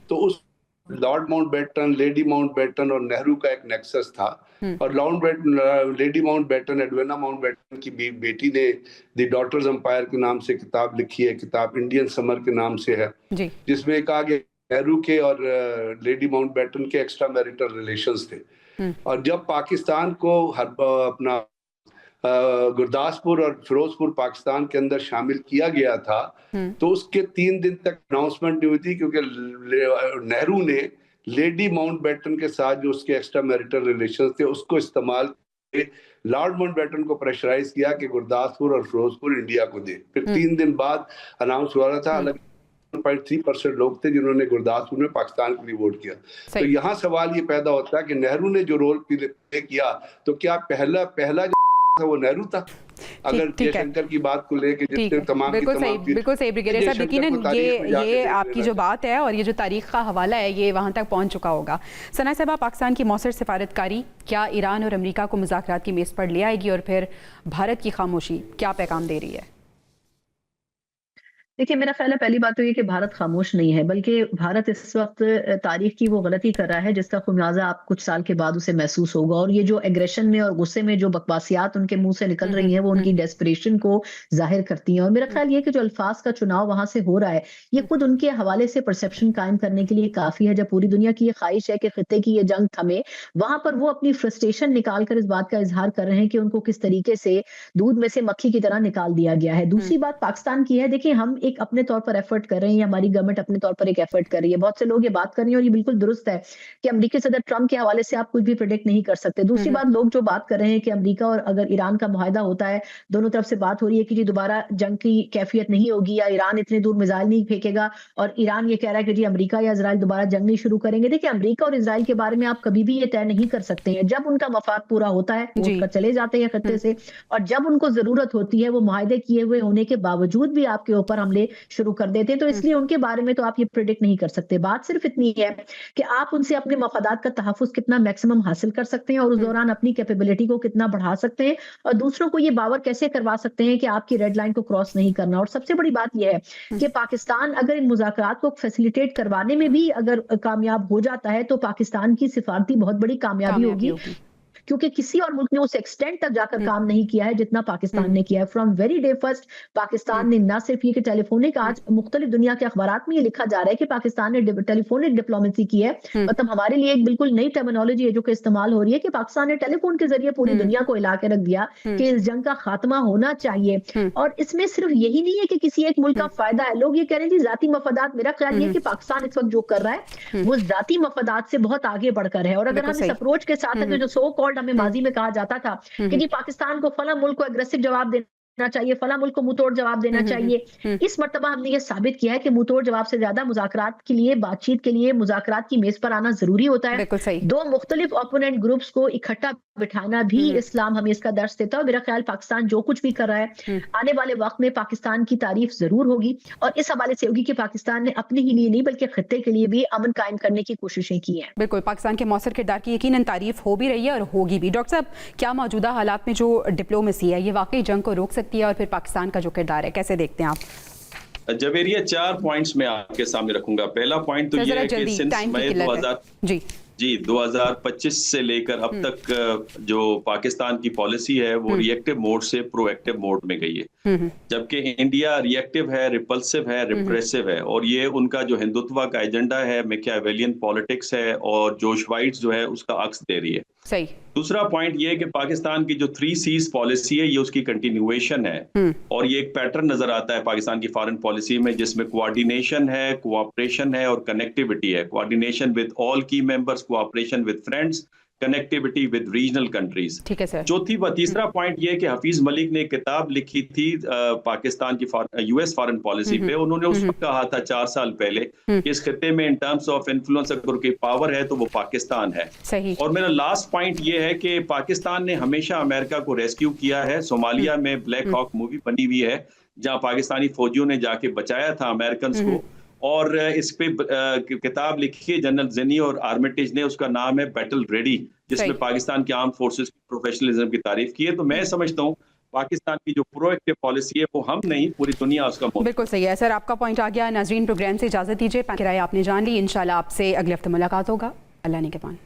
तो उस लॉर्ड माउंटबेटन, लेडी माउंटबेटन और नेहरू का एक नेक्सस था, और लेडी माउंटबेटन, एडवेना माउंटबेटन की बेटी ने द डॉटर्स एम्पायर के नाम से किताब लिखी है, किताब इंडियन समर के नाम से है, जिसमें कहा गया नेहरू के और लेडी माउंटबेटन के एक्स्ट्रा मैरिटल रिलेशंस थे, और जब पाकिस्तान को अपना गुरदासपुर और फिरोजपुर पाकिस्तान के अंदर शामिल किया गया था तो उसके 3 दिन तक अनाउंसमेंट नहीं हुई थी, क्योंकि नेहरू ने लेडी माउंटबेटन के साथ जो उसके एक्स्ट्रा मैरिटल रिलेशंस थे उसको इस्तेमाल करके लॉर्ड माउंटबेटन को प्रेशराइज किया कि गुरदासपुर और फिरोजपुर इंडिया को दे। फिर 3 दिन बाद अनाउंस हुआ था, अलग 3% लोग थे जिन्होंने गुरदासपुर में पाकिस्तान के लिए वोट किया। तो यहाँ सवाल ये पैदा होता है कि नेहरू ने जो रोल प्ले किया, तो क्या पहला वो नेहरू था? अगर जयशंकर की बात को लेके जितने तमाम बिल्कुल सही ब्रिगेडियर साहब, यकीनन ये आपकी जो बात है और ये जो तारीख का हवाला है ये वहाँ तक पहुँच चुका होगा। सना साहबा, पाकिस्तान की मौसर सिफारतकारी क्या ईरान और अमेरिका को मुज़ाकरात की मेज़ पर ले आएगी, और फिर भारत की खामोशी क्या पैगाम दे रही है? देखिए, मेरा ख्याल है पहली बात तो ये कि भारत खामोश नहीं है, बल्कि भारत इस वक्त तारीख की वो गलती कर रहा है जिसका खुमियाजा आप कुछ साल के बाद उसे महसूस होगा, और ये जो एग्रेशन में और गुस्से में जो बकवासियात उनके मुंह से निकल रही हैं वो उनकी डेस्परेशन को जाहिर करती हैं। और मेरा ख्याल ये कि जो अल्फाज का चुनाव वहां से हो रहा है ये खुद उनके हवाले से परसेप्शन कायम करने के लिए काफी है। जब पूरी दुनिया की ये ख्वाहिश है कि खित्ते की ये जंग थमे, वहां पर वो अपनी फ्रस्ट्रेशन निकाल कर इस बात का इजहार कर रहे हैं कि उनको किस तरीके से दूध में से मक्खी की तरह निकाल दिया गया है। दूसरी बात पाकिस्तान की है, देखिए हम एक अपने तौर पर एफर्ट कर रहे हैं, हमारी गवर्नमेंट अपने तौर पर एक एफर्ट कर रही है, बहुत से लोग ये बात कर रहे हैं और ये बिल्कुल दुरुस्त है कि अमेरिकी सदर ट्रंप के हवाले से आप कुछ भी प्रेडिक्ट नहीं कर सकते। दूसरी बात, लोग जो बात कर रहे हैं कि अमेरिका और अगर ईरान का मुआहदा होता है, दोनों तरफ से बात हो रही है कि जी दोबारा जंग की कैफियत नहीं होगी या ईरान इतने दूर मिसाइल नहीं फेंकेगा, और ईरान ये कह रहा है कि जी अमेरिका या इजराइल दोबारा जंग नहीं शुरू करेंगे। देखिए, अमेरिका और इजराइल के बारे में आप कभी भी ये तय नहीं कर सकते हैं, जब उनका मफाद पूरा होता है वो उठकर चले जाते हैं खत्ते से, और जब उनको जरूरत होती है वो मुआहदे किए हुए होने के बावजूद भी आपके ऊपर हमले शुरू कर देते हैं। तो इसलिए उनके बारे में तो आप ये प्रेडिक्ट नहीं कर सकते। बात सिर्फ इतनी है कि आप उनसे अपने मफादात का तहफ्फुज़ कितना मैक्सिमम हासिल कर सकते हैं और उस दौरान अपनी कैपेबिलिटी को कितना बढ़ा सकते हैं, और दूसरों को ये बावर कैसे करवा सकते हैं कि आपकी रेड लाइन को क्रॉस नहीं करना। और सबसे बड़ी बात यह है कि पाकिस्तान अगर इन मुज़ाकरात को फैसिलिटेट करवाने में भी अगर कामयाब हो जाता है तो पाकिस्तान की सिफारती बहुत बड़ी कामयाबी होगी, क्योंकि किसी और मुल्क ने उस एक्सटेंट तक जाकर काम नहीं किया है जितना पाकिस्तान ने किया है। From very day first Pakistan ने न सिर्फ ये कि टेलीफोनिक, आज मुख्तलिफ दुनिया के अखबारात में ये लिखा जा रहा है कि पाकिस्तान ने टेलीफोनिक डिप्लोमेसी की है, मतलब हमारे लिए एक बिल्कुल नई टर्मिनोलॉजी है जो कि इस्तेमाल हो रही है कि पाकिस्तान ने टेलीफोन के जरिए पूरी दुनिया को हिला के रख दिया कि इस जंग का खात्मा होना चाहिए। और इसमें सिर्फ यही नहीं है कि किसी एक मुल्क का फायदा है, लोग ये कह रहे हैं जी जाती मफादात। मेरा ख्याल ये है कि पाकिस्तान इस वक्त जो कर रहा है वो जाती मफादात से बहुत आगे बढ़कर है। और अगर हम इस अप्रोच के साथ जो सो कॉल्ड हमें माजी में कहा जाता था कि जी पाकिस्तान को फला मुल्क को एग्रेसिव जवाब देना चाहिए, फला मुल्क को मुंहतोड़ जवाब देना चाहिए, इस मर्तबा हमने ये साबित किया है कि मुंहतोड़ जवाब से ज्यादा मुज़ाकरात के लिए, बातचीत के लिए मुज़ाकरात की मेज पर आना जरूरी होता है। दो मुख्तलिफ ओपोनेंट ग्रुप्स को इकट्ठा बिठाना भी इस्लाम हमें इसका दर्स देता है। मेरा ख्याल पाकिस्तान जो कुछ भी कर रहा है आने वाले वक्त में पाकिस्तान की तारीफ जरूर होगी, और इस हवाले से होगी कि पाकिस्तान ने अपने ही लिए नहीं बल्कि खित्ते के लिए भी अमन कायम करने की कोशिशें की हैं। बिल्कुल, पाकिस्तान के मौसर किरदार की यकीनन तारीफ हो भी रही है और होगी भी। डॉक्टर साहब, क्या मौजूदा हालात में जो डिप्लोमेसी है ये वाकई जंग को रोक सकती है, और फिर पाकिस्तान का जो किरदार है कैसे देखते हैं आप? जवेरिया 4 पॉइंट्स में आपके सामने रखूंगा। पहला पॉइंट तो सर, ये जरा है कि जल्दी, सिंस टाइम की मई किल्लत है। 2000 जी 2025 से लेकर अब तक जो पाकिस्तान की पॉलिसी है वो रिएक्टिव मोड से प्रोएक्टिव मोड में गई है, जबकि इंडिया रिएक्टिव है, रिपल्सिव है, रिप्रेसिव है, और ये उनका जो हिंदुत्व का एजेंडा है, मैकियावेलियन पॉलिटिक्स है और जोश वाइट्स जो है उसका अक्स दे रही है। सही। दूसरा पॉइंट ये है कि पाकिस्तान की जो 3 C's पॉलिसी है ये उसकी कंटिन्यूएशन है, और ये एक पैटर्न नजर आता है पाकिस्तान की फॉरेन पॉलिसी में, जिसमें कोऑर्डिनेशन है, कोऑपरेशन है और कनेक्टिविटी है। कोऑर्डिनेशन विद ऑल की members, cooperation with friends, connectivity with regional countries. ठीक है सर। तीसरा पॉइंट ये कि हफीज मलिक ने एक किताब लिखी थी पाकिस्तान की यूएस फॉरेन पॉलिसी पे। उन्होंने उस वक्त कहा था 4 साल पहले कि इस खिते में इन टर्म्स ऑफ इन्फ्लुएंस अगर कोई पावर है तो वो पाकिस्तान है। सही। और मेरा लास्ट पॉइंट ये है कि पाकिस्तान ने हमेशा अमेरिका को रेस्क्यू किया है। सोमालिया में ब्लैक हॉक मूवी बनी हुई है जहां पाकिस्तानी फौजियों ने जाके बचाया था अमेरिकन को, और इस पे किताब लिखी है जनरल ज़ेनी और आर्मिटेज ने, उसका नाम है बैटल रेडी, जिसमें पाकिस्तान के आर्म फोर्सेस की प्रोफेशनलिज्म की तारीफ की है। तो मैं समझता हूँ पाकिस्तान की जो प्रोएक्टिव पॉलिसी है वो हम नहीं पूरी दुनिया उसका बिल्कुल सही है सर, आपका पॉइंट आ गया। नाजरीन, प्रोग्राम से इजाजत दीजिए, किराया आपने जान ली। इंशाल्लाह आपसे अगले हफ्ते मुलाकात होगा। अल्लाह ने के पान।